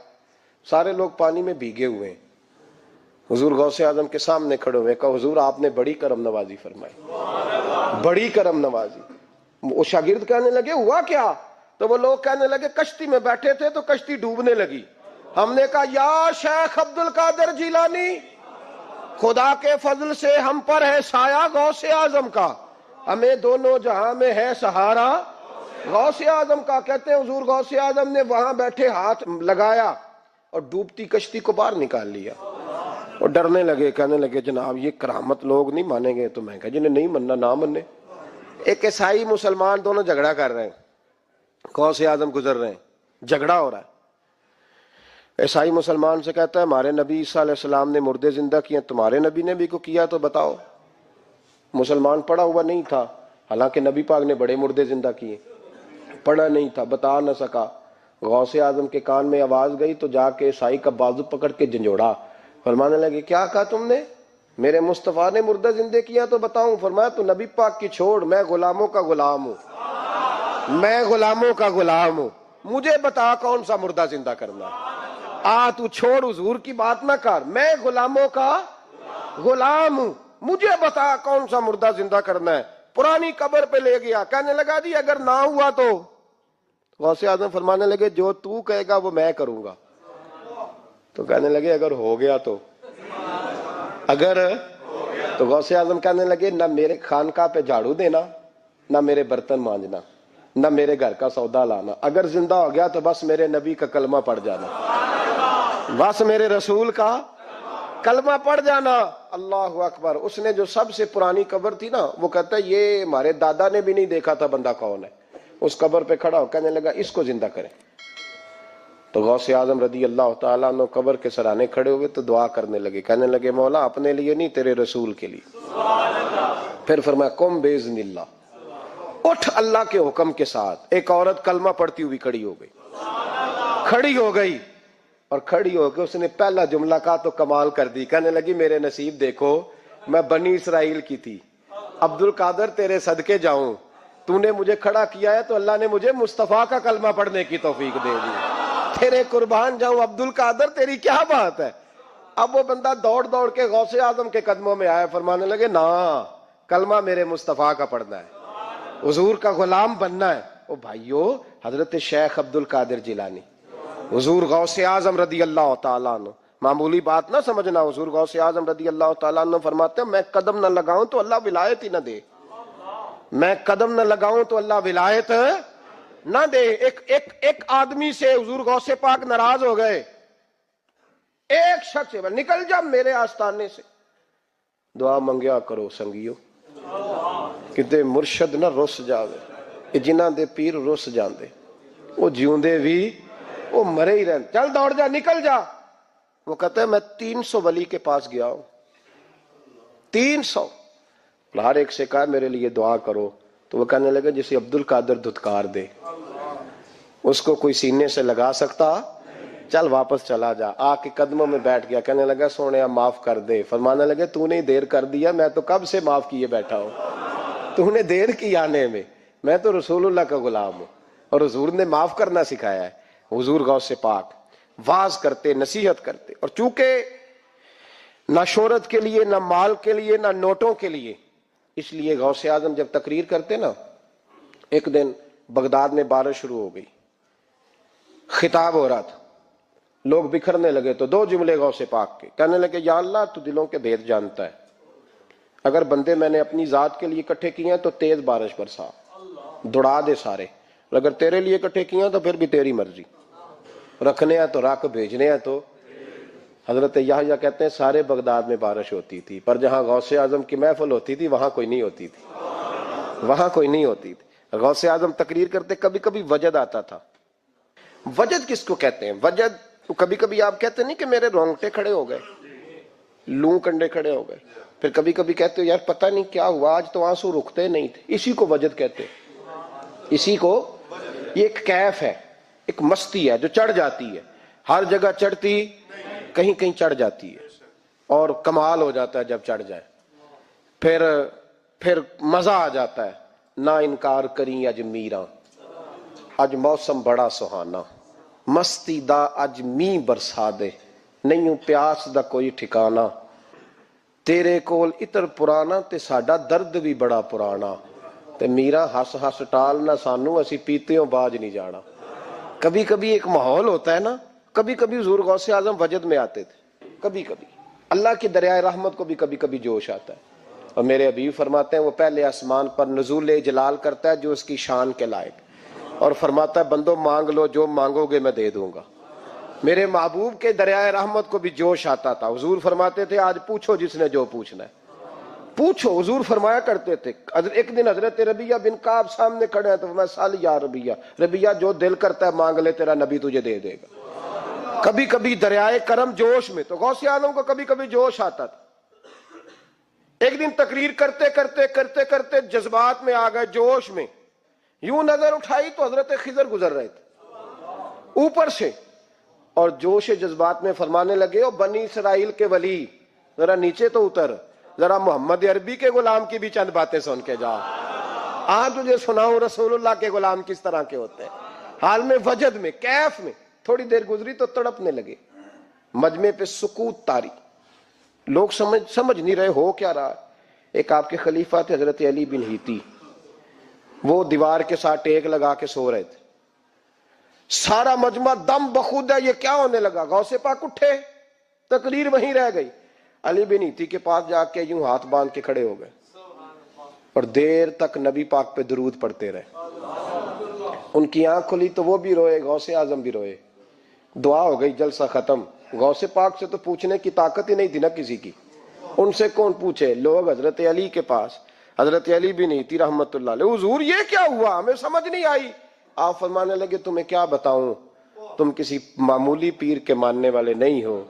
B: سارے لوگ پانی میں بھیگے ہوئے ہیں۔ حضور غوث اعظم کے سامنے کھڑے ہوئے، کہا حضور آپ نے بڑی کرم نوازی فرمائی، بڑی کرم نوازی۔ وہ شاگرد کہنے لگے ہوا کیا؟ تو وہ لوگ کہنے لگے کشتی میں بیٹھے تھے تو کشتی ڈوبنے لگی، ہم نے کہا یا شیخ عبد القادر جیلانی، خدا کے فضل سے ہم پر ہے سایہ غوث اعظم کا، ہمیں دونوں جہاں میں ہے سہارا غوث اعظم کا۔ کہتے ہیں حضور غوث اعظم نے وہاں بیٹھے ہاتھ لگایا اور ڈوبتی کشتی کو باہر نکال لیا، اور ڈرنے لگے، کہنے لگے جناب یہ کرامت لوگ نہیں مانیں گے۔ تو میں کہا جنہیں نہیں مننا نہ مننے۔ ایک عیسائی مسلمان دونوں جھگڑا کر رہے ہیں، غوث اعظم گزر رہے ہیں، جھگڑا ہو رہا ہے۔ عیسائی مسلمان سے کہتا ہے ہمارے نبی عیسیٰ علیہ السلام نے مردے زندہ کیے، تمہارے نبی نے بھی کو کیا تو بتاؤ۔ مسلمان پڑھا ہوا نہیں تھا، حالانکہ نبی پاک نے بڑے مردے زندہ کیے، پڑھا نہیں تھا، بتا نہ سکا۔ غوث اعظم کے کان میں آواز گئی تو جا کے عیسائی کا بازو پکڑ کے جھنجھوڑا، فرمانے لگے کیا کہا تم نے؟ میرے مصطفیٰ نے مردہ زندے کیا تو بتاؤں؟ فرمایا تو نبی پاک کی چھوڑ، میں غلاموں کا غلام ہوں، میں غلاموں کا غلام ہوں، مجھے بتا کون سا مردہ زندہ کرنا ہے۔ تو چھوڑ حضور کی بات نہ کر، میں غلاموں کا غلام ہوں، مجھے بتا کون سا مردہ زندہ کرنا ہے۔ پرانی قبر پہ لے گیا، کہنے لگا جی اگر نہ ہوا تو غوث اعظم فرمانے لگے جو تو کہے گا وہ میں کروں گا۔ تو کہنے لگے اگر ہو گیا تو، اگر تو غوث اعظم کہنے لگے نہ میرے خانقاہ پہ جھاڑو دینا، نہ میرے برتن مانجنا، نہ میرے گھر کا سودا لانا، اگر زندہ ہو گیا تو بس میرے نبی کا کلمہ پڑھ جانا، بس میرے رسول کا کلمہ پڑھ جانا۔ اللہ اکبر۔ اس نے جو سب سے پرانی قبر تھی نا، وہ کہتا ہے یہ ہمارے دادا نے بھی نہیں دیکھا تھا بندہ کون ہے۔ اس قبر پہ کھڑا ہو کہنے لگا اس کو زندہ کریں۔ تو غوث اعظم رضی اللہ تعالیٰ عنہ قبر کے سرانے کھڑے ہوئے تو دعا کرنے لگے، کہنے لگے مولا اپنے لیے نہیں، تیرے رسول کے لیے۔ پھر فرمایا قم باذن اللہ، اٹھ اللہ کے حکم کے ساتھ۔ ایک عورت کلمہ پڑھتی ہوئی کھڑی ہو گئی، کھڑی ہو گئی، اور کھڑی ہو کے اس نے پہلا جملہ کہا تو کمال کر دی، کہنے لگی میرے نصیب دیکھو، میں بنی اسرائیل کی تھی، عبد القادر تیرے صدقے جاؤں، تو نے مجھے کھڑا کیا ہے تو اللہ نے مجھے مصطفیٰ کا کلمہ پڑھنے کی توفیق دے دی، تیرے قربان جاؤں عبد القادر، تیری کیا بات ہے۔ اب وہ بندہ دوڑ دوڑ کے غوث اعظم کے قدموں میں آیا، فرمانے لگے نا کلمہ میرے مصطفیٰ کا پڑھنا ہے، حضور کا غلام بننا ہے۔ او بھائیو، حضرت شیخ عبد القادر جیلانی، حضور غوث اعظم رضی اللہ تعالیٰ عنہ، معمولی بات نہ سمجھنا، حضور غوث اعظم رضی اللہ تعالیٰ عنہ فرماتے ہیں میں قدم نہ لگاؤں تو اللہ ولایت ہی نہ دے، میں قدم نہ لگاؤں تو اللہ ولایت نہ دے۔ ایک آدمی سے حضور غوث پاک ناراض ہو گئے، ایک شخص سے نکل جا میرے آستانے سے، دعا منگیا کرو سنگیو، کتے مرشد نہ رس جاوے، جنہ دے پیر رس جاندے، وہ جیوندے بھی وہ مرے ہی رہن، چل دوڑ جا نکل جا۔ وہ کہتا ہے میں 300 ولی کے پاس گیا ہوں، 300، ہر ایک سے کہا میرے لیے دعا کرو، تو وہ کہنے لگے جسے عبد القادر دھتکار دے اس کو کوئی سینے سے لگا سکتا، چل واپس چلا جا۔ آ کے قدموں میں بیٹھ گیا، کہنے لگا سونے معاف کر دے۔ فرمانے لگے تو نے دیر کر دیا، میں تو کب سے معاف کیے بیٹھا ہوں، تو نے دیر کی آنے میں تو رسول اللہ کا غلام ہوں، اور حضور نے معاف کرنا سکھایا ہے۔ حضور غوث پاک واز کرتے، نصیحت کرتے، اور چونکہ نہ شہرت کے لیے، نہ مال کے لیے، نہ نوٹوں کے لیے، اس لیے غوث اعظم جب تقریر کرتے نا، ایک دن بغداد میں بارش شروع ہو گئی، خطاب ہو رہا تھا، لوگ بکھرنے لگے، تو 2 جملے غوث پاک کے، کہنے لگے یا اللہ تو دلوں کے بھید جانتا ہے، اگر بندے میں نے اپنی ذات کے لیے اکٹھے کیے ہیں تو تیز بارش برسا، دوڑا دے سارے، اور اگر تیرے لیے اکٹھے کیے ہیں تو پھر بھی تیری مرضی، رکھنے ہیں تو رکھ، بھیجنے ہیں تو۔ حضرت یحییٰ کہتے ہیں سارے بغداد میں بارش ہوتی تھی، پر جہاں غوث اعظم کی محفل ہوتی تھی وہاں کوئی نہیں ہوتی تھی، وہاں کوئی نہیں ہوتی تھی۔ غوث اعظم تقریر کرتے، کبھی کبھی وجد آتا تھا۔ وجد کس کو کہتے ہیں؟ وجد کبھی کبھی آپ کہتے نہیں کہ میرے رونگٹے کھڑے ہو گئے، لوں کنڈے کھڑے ہو گئے، پھر کبھی کبھی کہتے ہو یار پتہ نہیں کیا ہوا آج تو آنسو رکتے نہیں تھے، اسی کو وجد کہتے ہیں، اسی کو، یہ ایک کیف ہے، ایک مستی ہے جو چڑھ جاتی ہے، ہر جگہ چڑھتی کہیں کہیں چڑھ جاتی ہے، اور کمال ہو جاتا ہے جب چڑھ جائے، پھر مزہ آ جاتا ہے۔ نہ انکار کریں اج میراں، اج موسم بڑا سہانا، مستی دا اج می برسا دے، نہیں پیاس دا کوئی ٹھکانا، تیرے کول اتر پرانا تے ساڈا درد بھی بڑا پرانا، تے میرا ہس ہس ٹال نہ سانو اسی پیتےوں باج نہیں جانا۔ کبھی کبھی ایک ماحول ہوتا ہے نا، کبھی کبھی حضور غوث اعظم وجد میں آتے تھے، کبھی کبھی اللہ کی دریائے رحمت کو بھی کبھی کبھی جوش آتا ہے، اور میرے حبیب فرماتے ہیں وہ پہلے آسمان پر نزول جلال کرتا ہے جو اس کی شان کے لائق، اور فرماتا ہے بندو مانگ لو جو مانگو گے میں دے دوں گا۔ میرے محبوب کے دریائے رحمت کو بھی جوش آتا تھا، حضور فرماتے تھے آج پوچھو جس نے جو پوچھنا ہے پوچھو، حضور فرمایا کرتے تھے۔ ایک دن حضرت ربیہ بن کعب سامنے کھڑے ہیں تو میں سال یا ربیہ، ربیہ جو دل کرتا ہے مانگ لے تیرا نبی تجھے دے دے گا۔ کبھی کبھی دریائے کرم جوش میں، تو غوث اعظم کو کبھی کبھی جوش آتا تھا۔ ایک دن تقریر کرتے کرتے کرتے کرتے جذبات میں آ گئے، جوش میں، یوں نظر اٹھائی تو حضرت خضر گزر رہے تھے اوپر سے، اور جوش جذبات میں فرمانے لگے او بنی اسرائیل کے ولی، ذرا نیچے تو اتر, ذرا محمد عربی کے غلام کی بھی چند باتیں سن کے جا. آج تجھے سناؤں رسول اللہ کے غلام کس طرح کے ہوتے ہیں. حال میں وجد میں کیف میں تھوڑی دیر گزری تو تڑپنے لگے. مجمع پہ سکوت تاری, لوگ سمجھ نہیں رہے ہو کیا رہا. ایک آپ کے خلیفہ تھے حضرت علی بن ہیتی, وہ دیوار کے ساتھ ٹیک لگا کے سو رہے تھے. سارا مجمع دم بخود ہے, یہ کیا ہونے لگا. غوث پاک اٹھے, تقریر وہیں رہ گئی. علی بن ہیتی کے پاس جا کے یوں ہاتھ باندھ کے کھڑے ہو گئے اور دیر تک نبی پاک پہ درود پڑھتے رہے. ان کی آنکھ کھلی تو وہ بھی روئے, غوث اعظم بھی روئے. دعا ہو گئی, جلسہ ختم. غوث پاک سے تو پوچھنے کی طاقت ہی نہیں تھی نا کسی کی, ان سے کون پوچھے. لوگ حضرت علی کے پاس, حضرت علی بھی نہیں تھی رحمت اللہ علیہ. حضور یہ کیا ہوا, ہمیں سمجھ نہیں آئی. آپ فرمانے لگے تمہیں کیا بتاؤں, تم کسی معمولی پیر کے ماننے والے نہیں ہو.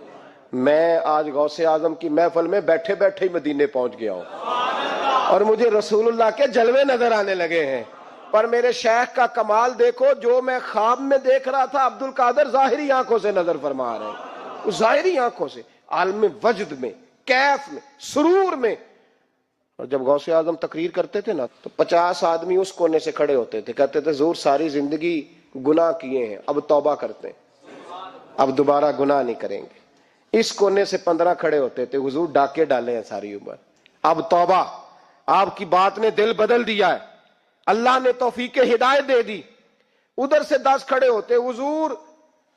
B: میں آج غوث اعظم کی محفل میں بیٹھے بیٹھے ہی مدینے پہنچ گیا ہوں اور مجھے رسول اللہ کے جلوے نظر آنے لگے ہیں. پر میرے شیخ کا کمال دیکھو, جو میں خواب میں دیکھ رہا تھا عبد القادر ظاہری آنکھوں سے نظر فرما رہے ہیں, ظاہری آنکھوں سے, عالم وجد میں, کیف میں, سرور میں. اور جب غوث اعظم تقریر کرتے تھے نا تو 50 آدمی اس کونے سے کھڑے ہوتے تھے, کہتے تھے حضور ساری زندگی گناہ کیے ہیں, اب توبہ کرتے ہیں, اب دوبارہ گناہ نہیں کریں گے. اس کونے سے 15 کھڑے ہوتے تھے, حضور ڈاکے ڈالے ہیں ساری عمر, اب توبہ. آپ کی بات نے دل بدل دیا ہے, اللہ نے توفیق ہدایت دے دی. ادھر سے 10 کھڑے ہوتے, حضور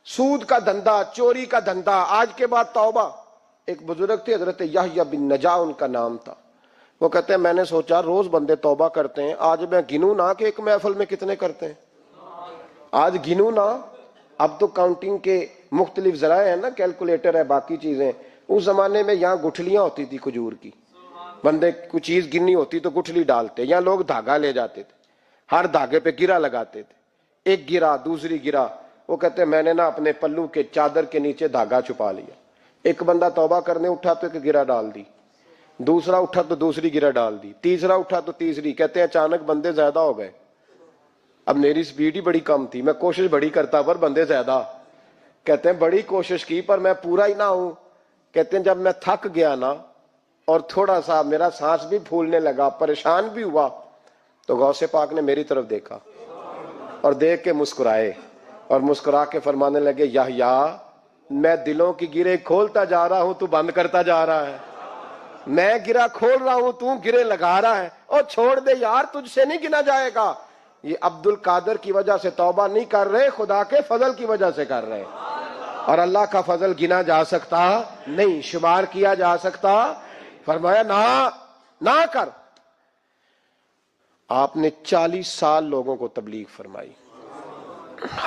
B: سود کا دھندا, چوری کا دھندا, آج کے بعد توبہ. ایک بزرگ تھے حضرت یحییٰ بن نجا ان کا نام تھا. وہ کہتے ہیں میں نے سوچا روز بندے توبہ کرتے ہیں, آج میں گنوں نہ کہ ایک محفل میں کتنے کرتے ہیں, آج گنوں نہ. اب تو کاؤنٹنگ کے مختلف ذرائع ہیں نا, کیلکولیٹر ہے, باقی چیزیں. اس زمانے میں یہاں گٹھلیاں ہوتی تھی کھجور کی, بندے کوئی چیز گننی ہوتی تو گٹھلی ڈالتے, یا لوگ دھاگا لے جاتے تھے, ہر دھاگے پہ گرا لگاتے تھے, ایک گرا دوسری گرا. وہ کہتے ہیں میں نے نا اپنے پلو کے چادر کے نیچے دھاگا چھپا لیا. ایک بندہ توبہ کرنے اٹھا تو ایک گرا ڈال دی, دوسرا اٹھا تو دوسری گرا ڈال دی, تیسرا اٹھا تو تیسری. کہتے ہیں اچانک بندے زیادہ ہو گئے. اب میری سپیڈ ہی بڑی کم تھی, میں کوشش بڑی کرتا پر بندے زیادہ. کہتے ہیں بڑی کوشش کی پر میں پورا ہی نہ ہوں. کہتے ہیں جب میں تھک گیا نا اور تھوڑا سا میرا سانس بھی پھولنے لگا, پریشان بھی ہوا, تو غوث پاک نے میری طرف دیکھا اور دیکھ کے مسکرائے اور مسکرا کے فرمانے لگے یحییٰ میں دلوں کی گرے کھولتا جا رہا ہوں, تو بند کرتا جا رہا ہے. میں گرا کھول رہا ہوں, تو گرے لگا رہا ہے. اور چھوڑ دے یار, تجھ سے نہیں گنا جائے گا. یہ عبد القادر کی وجہ سے توبہ نہیں کر رہے, خدا کے فضل کی وجہ سے کر رہے. اور اللہ کا فضل گنا جا سکتا نہیں, شمار کیا جا سکتا. فرمایا نہ کر. آپ نے 40 سال لوگوں کو تبلیغ فرمائی,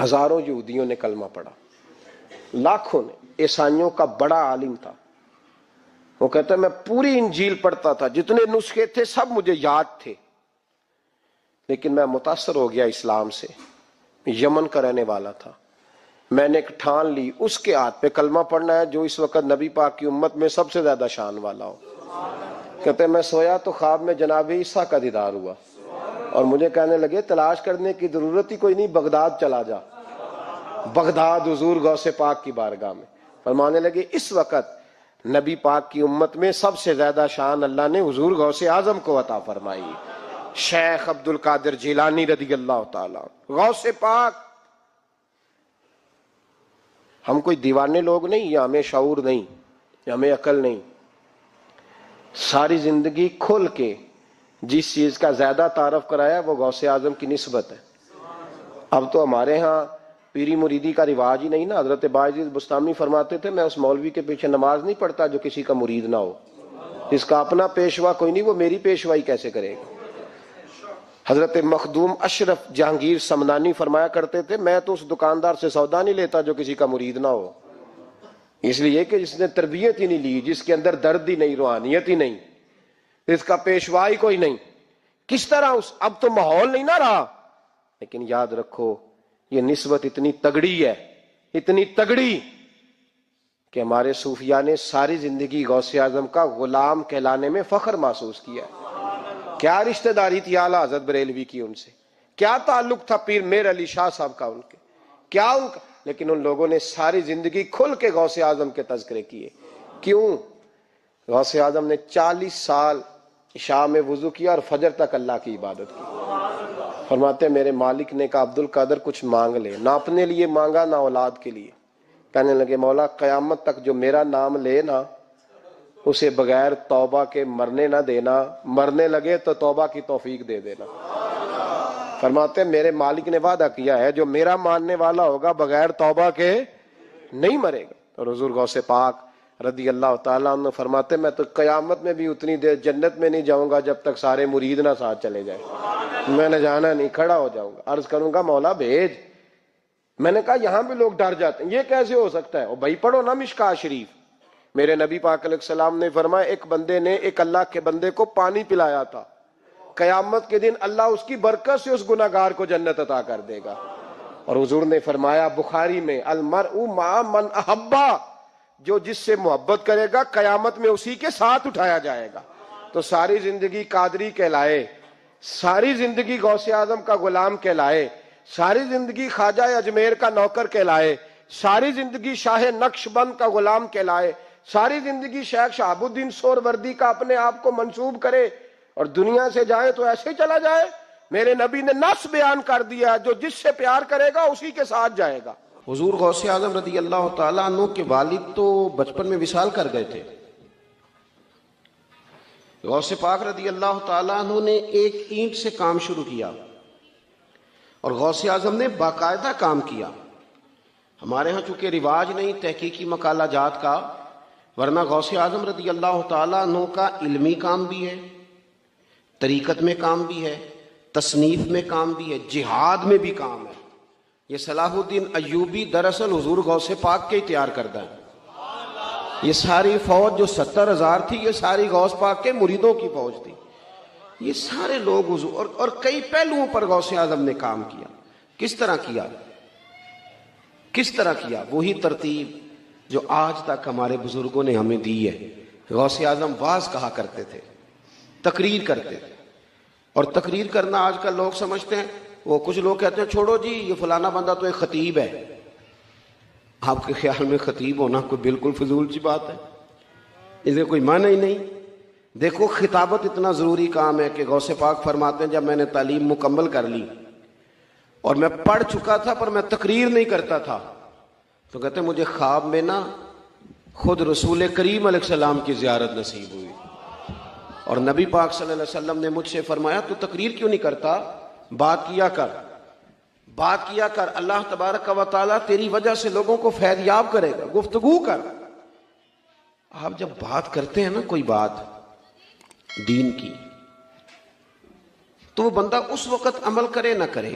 B: ہزاروں یہودیوں نے کلمہ پڑھا, لاکھوں نے. عیسائیوں کا بڑا عالم تھا, وہ کہتا ہے میں پوری انجیل پڑھتا تھا, جتنے نسخے تھے سب مجھے یاد تھے, لیکن میں متاثر ہو گیا اسلام سے. یمن کا رہنے والا تھا. میں نے ایک ٹھان لی, اس کے ہاتھ پہ کلمہ پڑھنا ہے جو اس وقت نبی پاک کی امت میں سب سے زیادہ شان والا ہو. کہتے ہیں میں سویا تو خواب میں جناب عیسیٰ کا دیدار ہوا اور مجھے کہنے لگے تلاش کرنے کی ضرورت ہی کوئی نہیں, بغداد چلا جا. بغداد حضور غوث پاک کی بارگاہ میں. فرمانے لگے اس وقت نبی پاک کی امت میں سب سے زیادہ شان اللہ نے حضور غوث اعظم کو عطا فرمائی, شیخ عبد القادر جیلانی رضی اللہ تعالیٰ. غوث پاک. ہم کوئی دیوانے لوگ نہیں, یا ہمیں شعور نہیں, یا ہمیں عقل نہیں. ساری زندگی کھل کے جس چیز کا زیادہ تعارف کرایا وہ غوث اعظم کی نسبت ہے. اب تو ہمارے ہاں پیری مریدی کا رواج ہی نہیں نا. حضرت باعزیز بستامی فرماتے تھے میں اس مولوی کے پیچھے نماز نہیں پڑھتا جو کسی کا مرید نہ ہو. جس کا اپنا پیشوا کوئی نہیں وہ میری پیشوائی کیسے کرے گا. حضرت مخدوم اشرف جہانگیر سمنانی فرمایا کرتے تھے میں تو اس دکاندار سے سودا نہیں لیتا جو کسی کا مرید نہ ہو. اس لیے کہ جس نے تربیت ہی نہیں لی, جس کے اندر درد ہی نہیں, روحانیت ہی نہیں, اس کا پیشوائی کوئی نہیں. کس طرح اب تو ماحول نہیں نہ رہا. لیکن یاد رکھو یہ نسبت اتنی تگڑی ہے, اتنی تگڑی کہ ہمارے صوفیاء نے ساری زندگی غوث اعظم کا غلام کہلانے میں فخر محسوس کیا. کیا رشتہ داری تھی اعلیٰ حضرت بریلوی کی ان سے, کیا تعلق تھا پیر میر علی شاہ صاحب کا ان کے, کیا ان کا. لیکن ان لوگوں نے ساری زندگی کھل کے غوث اعظم کے تذکرے کیے. کیوں؟ غوث اعظم نے 40 سال عشاء میں وضو کیا اور فجر تک اللہ کی عبادت کی. فرماتے ہیں میرے مالک نے کہا عبد القادر کچھ مانگ لے. نہ اپنے لیے مانگا نہ اولاد کے لیے. کہنے لگے مولا قیامت تک جو میرا نام لے نا اسے بغیر توبہ کے مرنے نہ دینا, مرنے لگے تو توبہ کی توفیق دے دینا. فرماتے ہیں میرے مالک نے وعدہ کیا ہے جو میرا ماننے والا ہوگا بغیر توبہ کے نہیں مرے گا. اور حضور غوث پاک رضی اللہ تعالیٰ عنہ فرماتے میں تو قیامت میں بھی اتنی دیر جنت میں نہیں جاؤں گا جب تک سارے مرید نہ ساتھ چلے جائیں. میں نے جانا نہیں, کھڑا ہو جاؤں گا, عرض کروں گا مولا بھیج. میں نے کہا یہاں بھی لوگ ڈر جاتے ہیں, یہ کیسے ہو سکتا ہے؟ اور بھائی پڑھو نا مشکاہ شریف. میرے نبی پاک علیہ السلام نے فرمایا ایک بندے نے ایک اللہ کے بندے کو پانی پلایا تھا, قیامت کے دن اللہ اس کی برکت سے اس گناہگار کو جنت عطا کر دے گا. اور حضور نے فرمایا بخاری میں المرء مع من احبا, جو جس سے محبت کرے گا قیامت میں اسی کے ساتھ اٹھایا جائے گا. تو ساری زندگی قادری کہلائے, ساری زندگی غوث اعظم کا غلام کہلائے, ساری زندگی خواجہ اجمیر کا نوکر کہلائے, ساری زندگی شاہ نقش بند کا غلام کہلائے, ساری زندگی شیخ شہاب الدین سہروردی کا اپنے آپ کو منسوب کرے اور دنیا سے جائے تو ایسے چلا جائے. میرے نبی نے نص بیان کر دیا جو جس سے پیار کرے گا اسی کے ساتھ جائے گا.
A: حضور غوث اعظم رضی اللہ تعالیٰ عنہ کے والد تو بچپن میں وصال کر گئے تھے. غوث پاک رضی اللہ تعالیٰ عنہ نے ایک اینٹ سے کام شروع کیا اور غوث اعظم نے باقاعدہ کام کیا. ہمارے ہاں چونکہ رواج نہیں تحقیقی مقالہ جات کا, ورنہ غوث اعظم رضی اللہ تعالیٰ عنہ کا علمی کام بھی ہے, طریقت میں کام بھی ہے, تصنیف میں کام بھی ہے, جہاد میں بھی کام ہے. یہ صلاح الدین ایوبی دراصل حضور غوث پاک کے ہی تیار کردہ ہے. یہ ساری فوج جو 70,000 تھی یہ ساری غوث پاک کے مریدوں کی فوج تھی. یہ سارے لوگ حضور اور کئی پہلوؤں پر غوث اعظم نے کام کیا. کس طرح کیا؟ کس طرح کیا؟ وہی ترتیب جو آج تک ہمارے بزرگوں نے ہمیں دی ہے. غوث اعظم واعظ کہا کرتے تھے, تقریر کرتے تھے. اور تقریر کرنا آج کل لوگ سمجھتے ہیں, وہ کچھ لوگ کہتے ہیں چھوڑو جی یہ فلانا بندہ تو ایک خطیب ہے. آپ کے خیال میں خطیب ہونا کوئی بالکل فضول سی بات ہے, اسے کوئی معنی ہی نہیں. دیکھو خطابت اتنا ضروری کام ہے کہ غوث پاک فرماتے ہیں جب میں نے تعلیم مکمل کر لی اور میں پڑھ چکا تھا پر میں تقریر نہیں کرتا تھا, تو کہتے ہیں مجھے خواب میں نا خود رسول کریم علیہ السلام کی زیارت نصیب ہوئی اور نبی پاک صلی اللہ علیہ وسلم نے مجھ سے فرمایا تو تقریر کیوں نہیں کرتا, بات کیا کر, بات کیا کر. اللہ تبارک و تعالیٰ تیری وجہ سے لوگوں کو فیض یاب کرے گا, گفتگو کر. آپ جب بات کرتے ہیں نا کوئی بات دین کی, تو وہ بندہ اس وقت عمل کرے نہ کرے.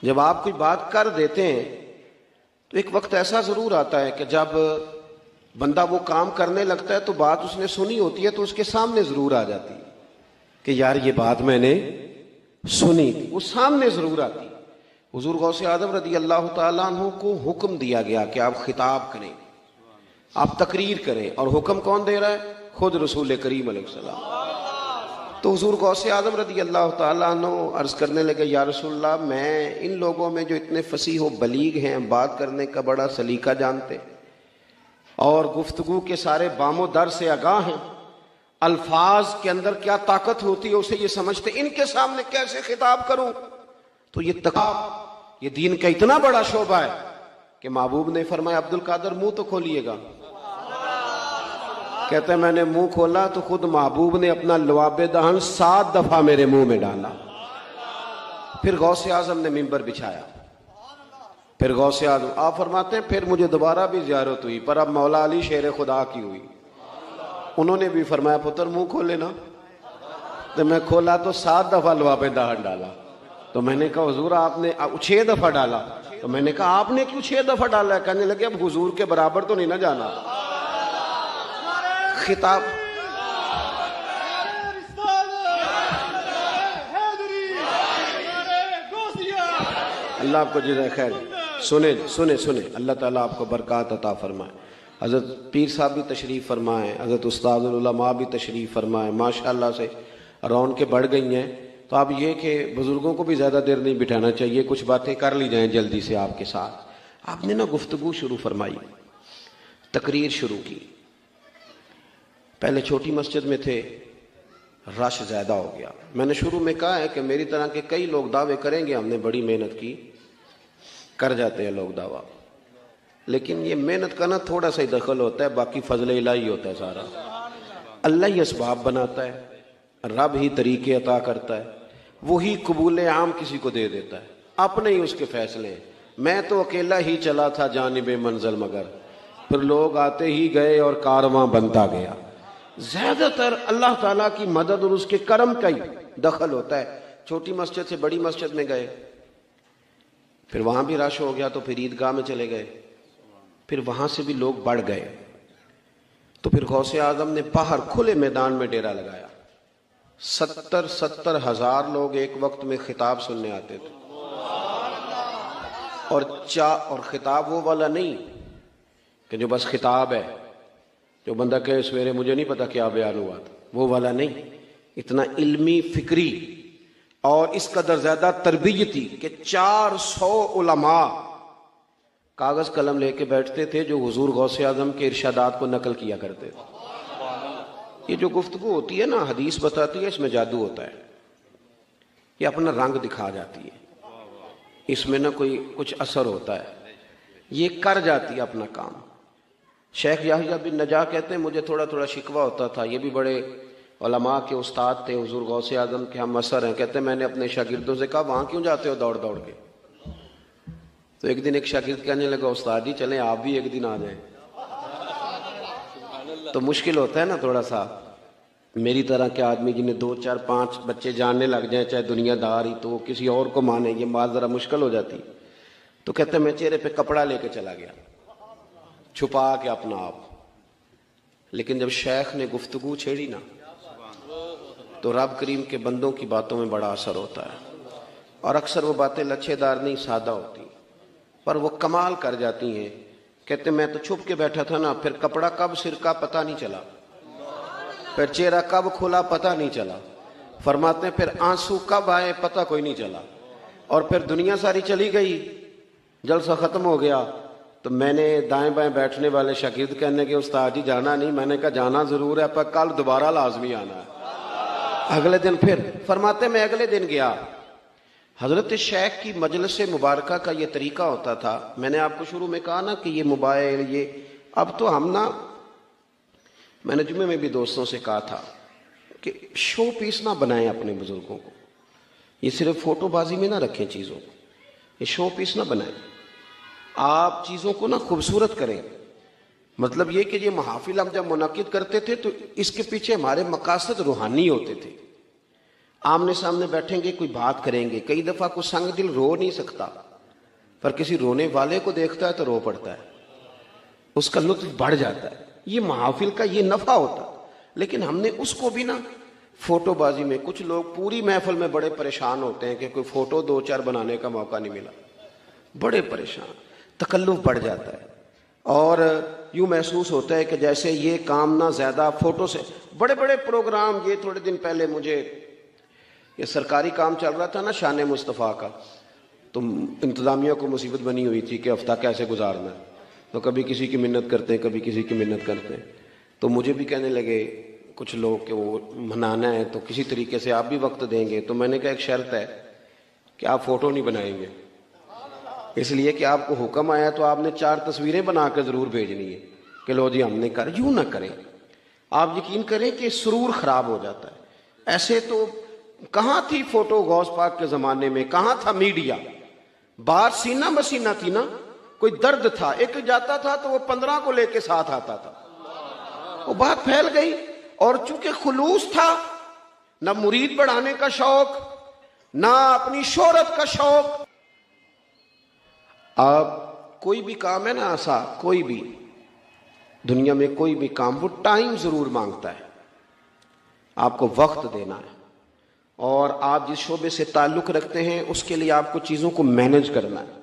A: جب آپ کوئی بات کر دیتے ہیں تو ایک وقت ایسا ضرور آتا ہے کہ جب بندہ وہ کام کرنے لگتا ہے تو بات اس نے سنی ہوتی ہے تو اس کے سامنے ضرور آ جاتی کہ یار یہ بات میں نے سنی تھی, وہ سامنے ضرور آتی. حضور غوث اعظم رضی اللہ تعالیٰ عنہ کو حکم دیا گیا کہ آپ خطاب کریں, آپ تقریر کریں, اور حکم کون دے رہا ہے؟ خود رسول کریم علیہ السلام. تو حضور غوث اعظم رضی اللہ تعالیٰ عنہ عرض کرنے لگے یا رسول اللہ میں ان لوگوں میں جو اتنے فصیح و بلیغ ہیں, بات کرنے کا بڑا سلیقہ جانتے اور گفتگو کے سارے بام و در سے آگاہ ہیں, الفاظ کے اندر کیا طاقت ہوتی ہے اسے یہ سمجھتے, ان کے سامنے کیسے خطاب کروں؟ تو یہ دین کا اتنا بڑا شعبہ ہے کہ محبوب نے فرمایا عبد القادر منہ تو کھولیے گا. کہتے ہیں میں نے منہ کھولا تو خود محبوب نے اپنا لعاب دہن 7 دفعہ میرے منہ میں ڈالا. پھر غوث اعظم نے منبر بچھایا. پھر غوث اعظم آپ فرماتے ہیں پھر مجھے دوبارہ بھی زیارت ہوئی, پر اب مولا علی شیر خدا کی ہوئی. انہوں نے بھی فرمایا پتر منہ کھولے نا, تو میں کھولا تو 7 دفعہ لعاب دہن ڈالا. تو میں نے کہا حضور آپ نے 6 دفعہ ڈالا. تو میں نے کہا آپ نے کیوں 6 دفعہ ڈالا ہے؟ کہنے لگے اب حضور کے برابر تو نہیں نہ جانا. خطاب اللہ آپ کو جزائے خیر. سنیں اللہ تعالیٰ آپ کو برکات عطا فرمائے. حضرت پیر صاحب بھی تشریف فرمائیں, حضرت استاد العلماء بھی تشریف فرمائیں. ماشاءاللہ سے رون کے بڑھ گئی ہیں. تو اب یہ کہ بزرگوں کو بھی زیادہ دیر نہیں بٹھانا چاہیے, کچھ باتیں کر لی جائیں جلدی سے آپ کے ساتھ. آپ نے نا گفتگو شروع فرمائی, تقریر شروع کی. پہلے چھوٹی مسجد میں تھے، رش زیادہ ہو گیا. میں نے شروع میں کہا ہے کہ میری طرح کے کئی لوگ دعوے کریں گے ہم نے بڑی محنت کی، کر جاتے ہیں لوگ دعویٰ، لیکن یہ محنت کا نا تھوڑا سا ہی دخل ہوتا ہے، باقی فضل الہی ہوتا ہے سارا. اللہ ہی اسباب بناتا ہے، رب ہی طریقے عطا کرتا ہے، وہی قبول عام کسی کو دے دیتا ہے، اپنے ہی اس کے فیصلے ہیں. میں تو اکیلا ہی چلا تھا جانب منزل مگر، پھر لوگ آتے ہی گئے اور کارواں بنتا گیا. زیادہ تر اللہ تعالیٰ کی مدد اور اس کے کرم کا ہی دخل ہوتا ہے. چھوٹی مسجد سے بڑی مسجد میں گئے، پھر وہاں بھی رش ہو گیا تو پھر عیدگاہ میں چلے گئے، پھر وہاں سے بھی لوگ بڑھ گئے تو پھر غوث اعظم نے باہر کھلے میدان میں ڈیرا لگایا. 70 ہزار لوگ ایک وقت میں خطاب سننے آتے تھے. اور خطاب وہ والا نہیں کہ جو بس خطاب ہے، جو بندہ کہے سویرے مجھے نہیں پتا کیا بیان ہوا تھا، وہ والا نہیں. اتنا علمی، فکری اور اس قدر زیادہ تربیتی کہ 400 علماء کاغذ قلم لے کے بیٹھتے تھے جو حضور غوث اعظم کے ارشادات کو نقل کیا کرتے تھے. یہ جو گفتگو ہوتی ہے نا، حدیث بتاتی ہے اس میں جادو ہوتا ہے، یہ اپنا رنگ دکھا جاتی ہے، اس میں نہ کوئی کچھ اثر ہوتا ہے، یہ کر جاتی ہے اپنا کام. شیخ یحییٰ بن نجاح کہتے ہیں مجھے تھوڑا تھوڑا شکوہ ہوتا تھا، یہ بھی بڑے علماء کے استاد تھے، حضور غوث اعظم کے ہم اثر ہیں. کہتے ہیں میں نے اپنے شاگردوں سے کہا وہاں کیوں جاتے ہو دوڑ دوڑ کے؟ تو ایک دن ایک شاگرد کہنے لگا استاد جی چلیں آپ بھی ایک دن آ جائیں. تو مشکل ہوتا ہے نا تھوڑا سا، میری طرح کے آدمی جنہیں 2 4 5 بچے جاننے لگ جائیں چاہے دنیا دار ہی، تو وہ کسی اور کو مانے، یہ بات ذرا مشکل ہو جاتی. تو کہتے ہیں میں چہرے پہ کپڑا لے کے چلا گیا چھپا کے اپنا آپ. لیکن جب شیخ نے گفتگو چھیڑی نا تو رب کریم کے بندوں کی باتوں میں بڑا اثر ہوتا ہے، اور اکثر وہ باتیں لچھے دار نہیں سادہ ہوتی پر وہ کمال کر جاتی ہیں. کہتے میں تو چھپ کے بیٹھا تھا نا، پھر کپڑا کب سرکا پتہ نہیں چلا، پھر چہرہ کب کھلا پتہ نہیں چلا. فرماتے ہیں پھر آنسو کب آئے پتہ کوئی نہیں چلا، اور پھر دنیا ساری چلی گئی، جلسہ ختم ہو گیا. تو میں نے دائیں بائیں بیٹھنے والے شاگرد کہنے کے استاد جی جانا نہیں؟ میں نے کہا جانا ضرور ہے پر کل دوبارہ لازمی آنا ہے. اگلے دن پھر فرماتے میں اگلے دن گیا. حضرت شیخ کی مجلس مبارکہ کا یہ طریقہ ہوتا تھا. میں نے آپ کو شروع میں کہا نا کہ یہ موبائل، یہ اب تو ہم نا، میں نے جمعے میں بھی دوستوں سے کہا تھا کہ شو پیس نہ بنائیں اپنے بزرگوں کو، یہ صرف فوٹو بازی میں نہ رکھیں چیزوں کو، یہ شو پیس نہ بنائیں. آپ چیزوں کو نا خوبصورت کریں. مطلب یہ کہ یہ محافل ہم جب منعقد کرتے تھے تو اس کے پیچھے ہمارے مقاصد روحانی ہوتے تھے. آمنے سامنے بیٹھیں گے، کوئی بات کریں گے. کئی دفعہ کوئی سنگ دل رو نہیں سکتا پر کسی رونے والے کو دیکھتا ہے تو رو پڑتا ہے، اس کا لطف بڑھ جاتا ہے. یہ محافل کا یہ نفع ہوتا. لیکن ہم نے اس کو بھی نا فوٹو بازی میں، کچھ لوگ پوری محفل میں بڑے پریشان ہوتے ہیں کہ کوئی فوٹو 2 4 بنانے کا موقع نہیں ملا، بڑے پریشان، تکلف بڑھ جاتا ہے. اور یوں محسوس ہوتا ہے کہ جیسے یہ کام نہ زیادہ فوٹو سے. بڑے بڑے پروگرام، یہ تھوڑے دن پہلے مجھے یہ سرکاری کام چل رہا تھا نا شان مصطفیٰ کا، تو انتظامیہ کو مصیبت بنی ہوئی تھی کہ ہفتہ کیسے گزارنا ہے. تو کبھی کسی کی منت کرتے ہیں، کبھی کسی کی منت کرتے ہیں. تو مجھے بھی کہنے لگے کچھ لوگ کہ وہ منانا ہے تو کسی طریقے سے آپ بھی وقت دیں گے. تو میں نے کہا ایک شرط ہے کہ آپ فوٹو نہیں بنائیں گے، اس لیے کہ آپ کو حکم آیا تو آپ نے 4 تصویریں بنا کے ضرور بھیجنی ہے کہ لو جی ہم نے کر. یوں نہ کریں. آپ یقین کریں کہ سرور خراب ہو جاتا ہے. ایسے تو کہاں تھی فوٹو غوث پاک کے زمانے میں، کہاں تھا میڈیا؟ بات سینہ مسینہ تھی نا. کوئی درد تھا، ایک جاتا تھا تو وہ 15 کو لے کے ساتھ آتا تھا. وہ بات پھیل گئی، اور چونکہ خلوص تھا، نہ مرید بڑھانے کا شوق، نہ اپنی شہرت کا شوق. آپ کوئی بھی کام ہے نا ایسا، کوئی بھی دنیا میں کوئی بھی کام، وہ ٹائم ضرور مانگتا ہے. آپ کو وقت دینا ہے، اور آپ جس شعبے سے تعلق رکھتے ہیں اس کے لیے آپ کو چیزوں کو مینج کرنا ہے.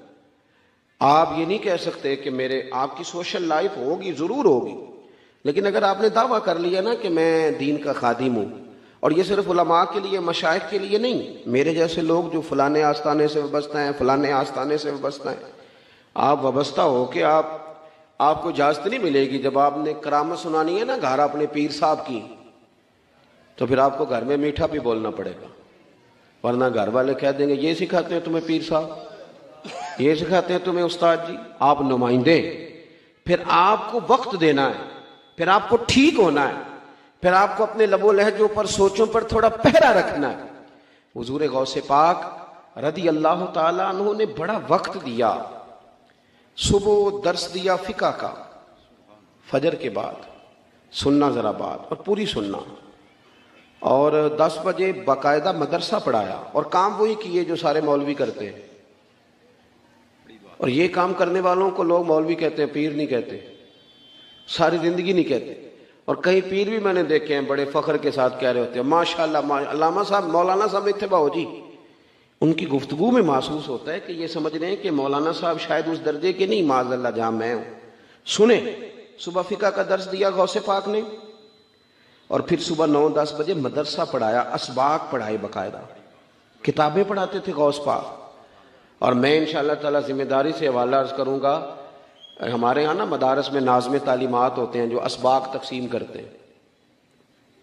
A: آپ یہ نہیں کہہ سکتے کہ آپ کی سوشل لائف ہوگی، ضرور ہوگی، لیکن اگر آپ نے دعویٰ کر لیا نا کہ میں دین کا خادم ہوں، اور یہ صرف علماء کے لیے، مشائخ کے لیے نہیں، میرے جیسے لوگ جو فلانے آستانے سے وابستہ ہیں، فلانے آستانے سے وابستہ ہیں، آپ وابستہ ہو کہ آپ کو اجازت نہیں ملے گی جب آپ نے کرامت سنانی ہے نا گھر اپنے پیر صاحب کی، تو پھر آپ کو گھر میں میٹھا بھی بولنا پڑے گا، ورنہ گھر والے کہہ دیں گے یہ سکھاتے ہیں تمہیں پیر صاحب، یہ سکھاتے ہیں تمہیں استاد جی۔ آپ نمائندے، پھر آپ کو وقت دینا ہے، پھر آپ کو ٹھیک ہونا ہے، پھر آپ کو اپنے لب و لہجوں پر سوچوں پر تھوڑا پہرا رکھنا ہے۔ حضور غوث پاک رضی اللہ تعالیٰ عنہ نے بڑا وقت دیا، صبح درس دیا فقہ کا فجر کے بعد، سننا ذرا بات اور پوری سننا، اور 10 بجے باقاعدہ مدرسہ پڑھایا، اور کام وہی کیے جو سارے مولوی کرتے ہیں، اور یہ کام کرنے والوں کو لوگ مولوی کہتے ہیں، پیر نہیں کہتے، ساری زندگی نہیں کہتے۔ اور کئی پیر بھی میں نے دیکھے ہیں بڑے فخر کے ساتھ کہہ رہے ہوتے ہیں ماشاءاللہ علامہ صاحب مولانا صاحب اتباع ہو جی، ان کی گفتگو میں محسوس ہوتا ہے کہ یہ سمجھ رہے ہیں کہ مولانا صاحب شاید اس درجے کے نہیں، معاذ اللہ جہاں میں ہوں۔ سنیں، صبح فقہ کا درس دیا غوث پاک نے، اور پھر صبح 9-10 بجے مدرسہ پڑھایا، اسباق پڑھائے، باقاعدہ کتابیں پڑھاتے تھے غوث پاک۔ اور میں انشاءاللہ تعالیٰ ذمہ داری سے حوالہ عرض کروں گا، ہمارے ہاں نا مدارس میں ناظم تعلیمات ہوتے ہیں جو اسباق تقسیم کرتے ہیں،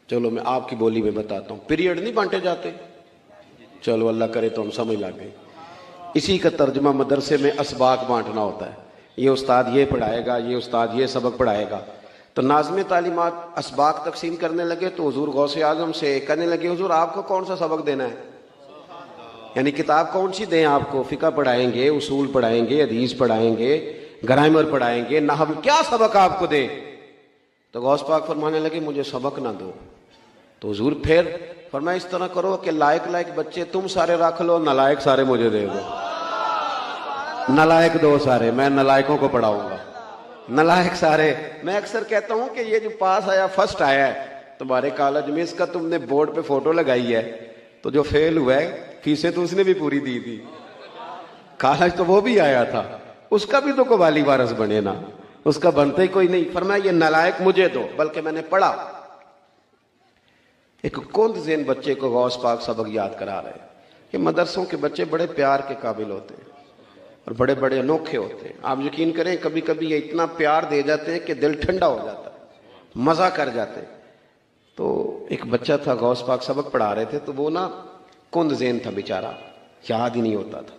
A: چلو میں آپ کی بولی میں بتاتا ہوں، پیریڈ نہیں بانٹے جاتے، چلو اللہ کرے تو ہم سمجھ لگ گئے، اسی کا ترجمہ مدرسے میں اسباق بانٹنا ہوتا ہے، یہ استاد یہ پڑھائے گا، یہ استاد یہ سبق پڑھائے گا۔ تو ناظم تعلیمات اسباق تقسیم کرنے لگے تو حضور غوث اعظم سے کہنے لگے حضور آپ کو کون سا سبق دینا ہے، یعنی کتاب کون سی دیں آپ کو؟ فقہ پڑھائیں گے، اصول پڑھائیں گے، حدیث پڑھائیں گے، گرامر پڑھائیں گے، نحو، کیا سبق آپ کو دیں؟ تو غوث پاک فرمانے لگے مجھے سبق نہ دو۔ تو حضور پھر فرمایا اس طرح کرو کہ لائق بچے تم سارے رکھ لو، نالائق سارے مجھے دے دو، نالائق دو سارے، میں نالائقوں کو پڑھاؤں گا، نالائق سارے۔ میں اکثر کہتا ہوں کہ یہ جو پاس آیا، فرسٹ آیا ہے تمہارے کالج میں، اس کا تم نے بورڈ پہ فوٹو لگائی ہے، تو جو فیل ہوا ہے فیسیں تو اس نے بھی پوری دی تھی، کالج تو وہ بھی آیا تھا، اس کا بھی تو قوالی وارث بنے نا، اس کا بنتا ہی کوئی نہیں۔ فرمایا یہ نالائق مجھے دو، بلکہ میں نے پڑھا۔ ایک کند ذہن بچے کو غوث پاک سبق یاد کرا رہے ہیں کہ مدرسوں کے بچے بڑے پیار کے قابل ہوتے ہیں اور بڑے بڑے انوکھے ہوتے ہیں۔ آپ یقین کریں کبھی کبھی یہ اتنا پیار دے جاتے ہیں کہ دل ٹھنڈا ہو جاتا ہے، مزہ کر جاتے ہیں۔ تو ایک بچہ تھا غوث پاک سبق پڑھا رہے تھے، تو وہ نا کند ذہن تھا بیچارہ، یاد ہی نہیں ہوتا تھا۔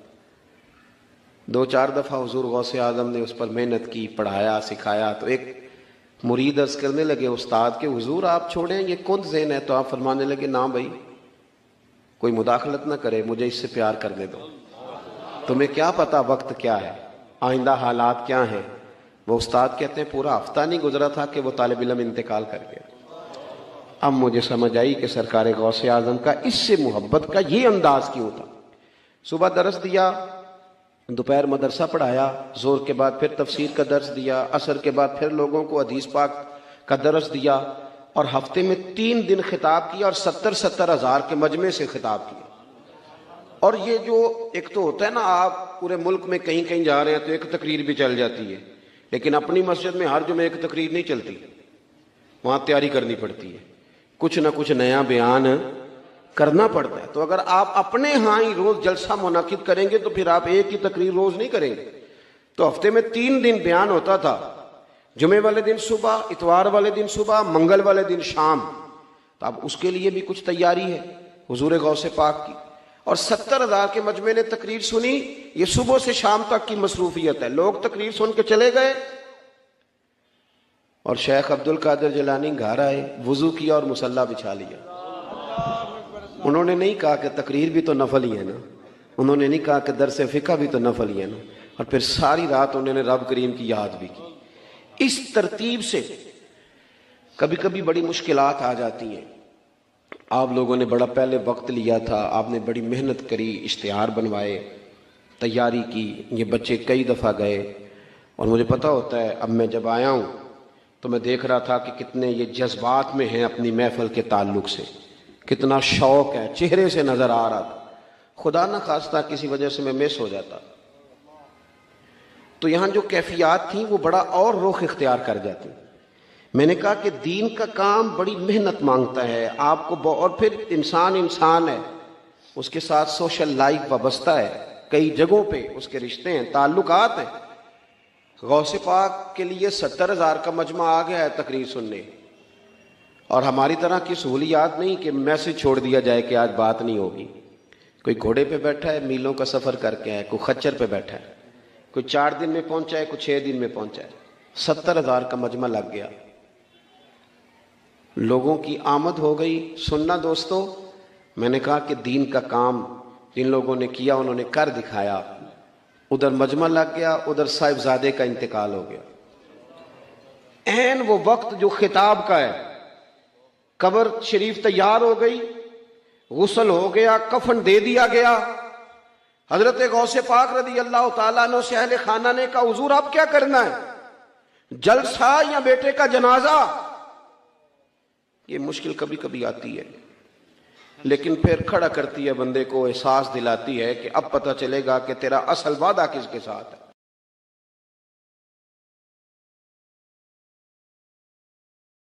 A: 2-4 دفعہ حضور غوث اعظم نے اس پر محنت کی، پڑھایا، سکھایا۔ تو ایک مرید عرض کرنے لگے استاد کہ حضور آپ چھوڑیں یہ کند ذہن ہے، تو آپ فرمانے لگے نا بھائی کوئی مداخلت نہ کرے، مجھے اس سے پیار کرنے دو، تمہیں کیا پتا وقت کیا ہے، آئندہ حالات کیا ہیں۔ وہ استاد کہتے ہیں پورا ہفتہ نہیں گزرا تھا کہ وہ طالب علم انتقال کر گیا۔ اب مجھے سمجھ آئی کہ سرکار غوث اعظم کا اس سے محبت کا یہ انداز کیوں تھا۔ صبح درس دیا، دوپہر مدرسہ پڑھایا، زور کے بعد پھر تفسیر کا درس دیا، عصر کے بعد پھر لوگوں کو حدیث پاک کا درس دیا، اور ہفتے میں 3 دن خطاب کیا، اور 70 ہزار کے مجمع سے خطاب کیا۔ اور یہ جو ایک تو ہوتا ہے نا آپ پورے ملک میں کہیں کہیں جا رہے ہیں تو ایک تقریر بھی چل جاتی ہے، لیکن اپنی مسجد میں ہر جمعے ایک تقریر نہیں چلتی، وہاں تیاری کرنی پڑتی ہے، کچھ نہ کچھ نیا بیان کرنا پڑتا ہے۔ تو اگر آپ اپنے ہاں ہی روز جلسہ منعقد کریں گے تو پھر آپ ایک ہی تقریر روز نہیں کریں گے۔ تو ہفتے میں 3 دن بیان ہوتا تھا، جمعے والے دن صبح، اتوار والے دن صبح، منگل والے دن شام۔ تو اب اس کے لیے بھی کچھ تیاری ہے حضور غوث پاک کی۔ اور 70 ہزار کے مجمع نے تقریر سنی، یہ صبح سے شام تک کی مصروفیت ہے۔ لوگ تقریر سن کے چلے گئے، اور شیخ عبد القادر جیلانی گھر آئے، وضو کیا اور مصلی بچھا لیا۔ انہوں نے نہیں کہا کہ تقریر بھی تو نفل ہی ہے نا، انہوں نے نہیں کہا کہ درس فقہ بھی تو نفل ہی ہے نا، اور پھر ساری رات انہوں نے رب کریم کی یاد بھی کی۔ اس ترتیب سے کبھی کبھی بڑی مشکلات آ جاتی ہیں۔ آپ لوگوں نے بڑا پہلے وقت لیا تھا، آپ نے بڑی محنت کری، اشتہار بنوائے، تیاری کی، یہ بچے کئی دفعہ گئے، اور مجھے پتہ ہوتا ہے اب میں جب آیا ہوں تو میں دیکھ رہا تھا کہ کتنے یہ جذبات میں ہیں اپنی محفل کے تعلق سے، کتنا شوق ہے، چہرے سے نظر آ رہا تھا۔ خدا نہ خواستہ کسی وجہ سے میں مس ہو جاتا تو یہاں جو کیفیات تھیں وہ بڑا اور رخ اختیار کر جاتی۔ میں نے کہا کہ دین کا کام بڑی محنت مانگتا ہے آپ کو، اور پھر انسان ہے، اس کے ساتھ سوشل لائف وابستہ ہے، کئی جگہوں پہ اس کے رشتے ہیں، تعلقات ہیں۔ غوث پاک کے لیے 70,000 کا مجمع آ گیا ہے تقریر سننے، اور ہماری طرح کی سہولیات نہیں کہ میسج چھوڑ دیا جائے کہ آج بات نہیں ہوگی۔ کوئی گھوڑے پہ بیٹھا ہے، میلوں کا سفر کر کے ہے، کوئی خچر پہ بیٹھا ہے، کوئی 4 دن میں پہنچا ہے، کوئی 6 دن میں پہنچا ہے، 70,000 کا مجمع لگ گیا۔ لوگوں کی آمد ہو گئی۔ سننا دوستو، میں نے کہا کہ دین کا کام جن لوگوں نے کیا انہوں نے کر دکھایا۔ ادھر مجمع لگ گیا، ادھر صاحبزادے کا انتقال ہو گیا۔ عین وہ وقت جو خطاب کا ہے، قبر شریف تیار ہو گئی، غسل ہو گیا، کفن دے دیا گیا۔ حضرت غوث پاک رضی اللہ تعالیٰ عنہ سے اہل خانہ نے کہا حضور اب کیا کرنا ہے، جلسہ یا بیٹے کا جنازہ؟ یہ مشکل کبھی کبھی آتی ہے، لیکن پھر کھڑا کرتی ہے بندے کو، احساس دلاتی ہے کہ اب پتہ چلے گا کہ تیرا اصل وعدہ کس کے ساتھ ہے۔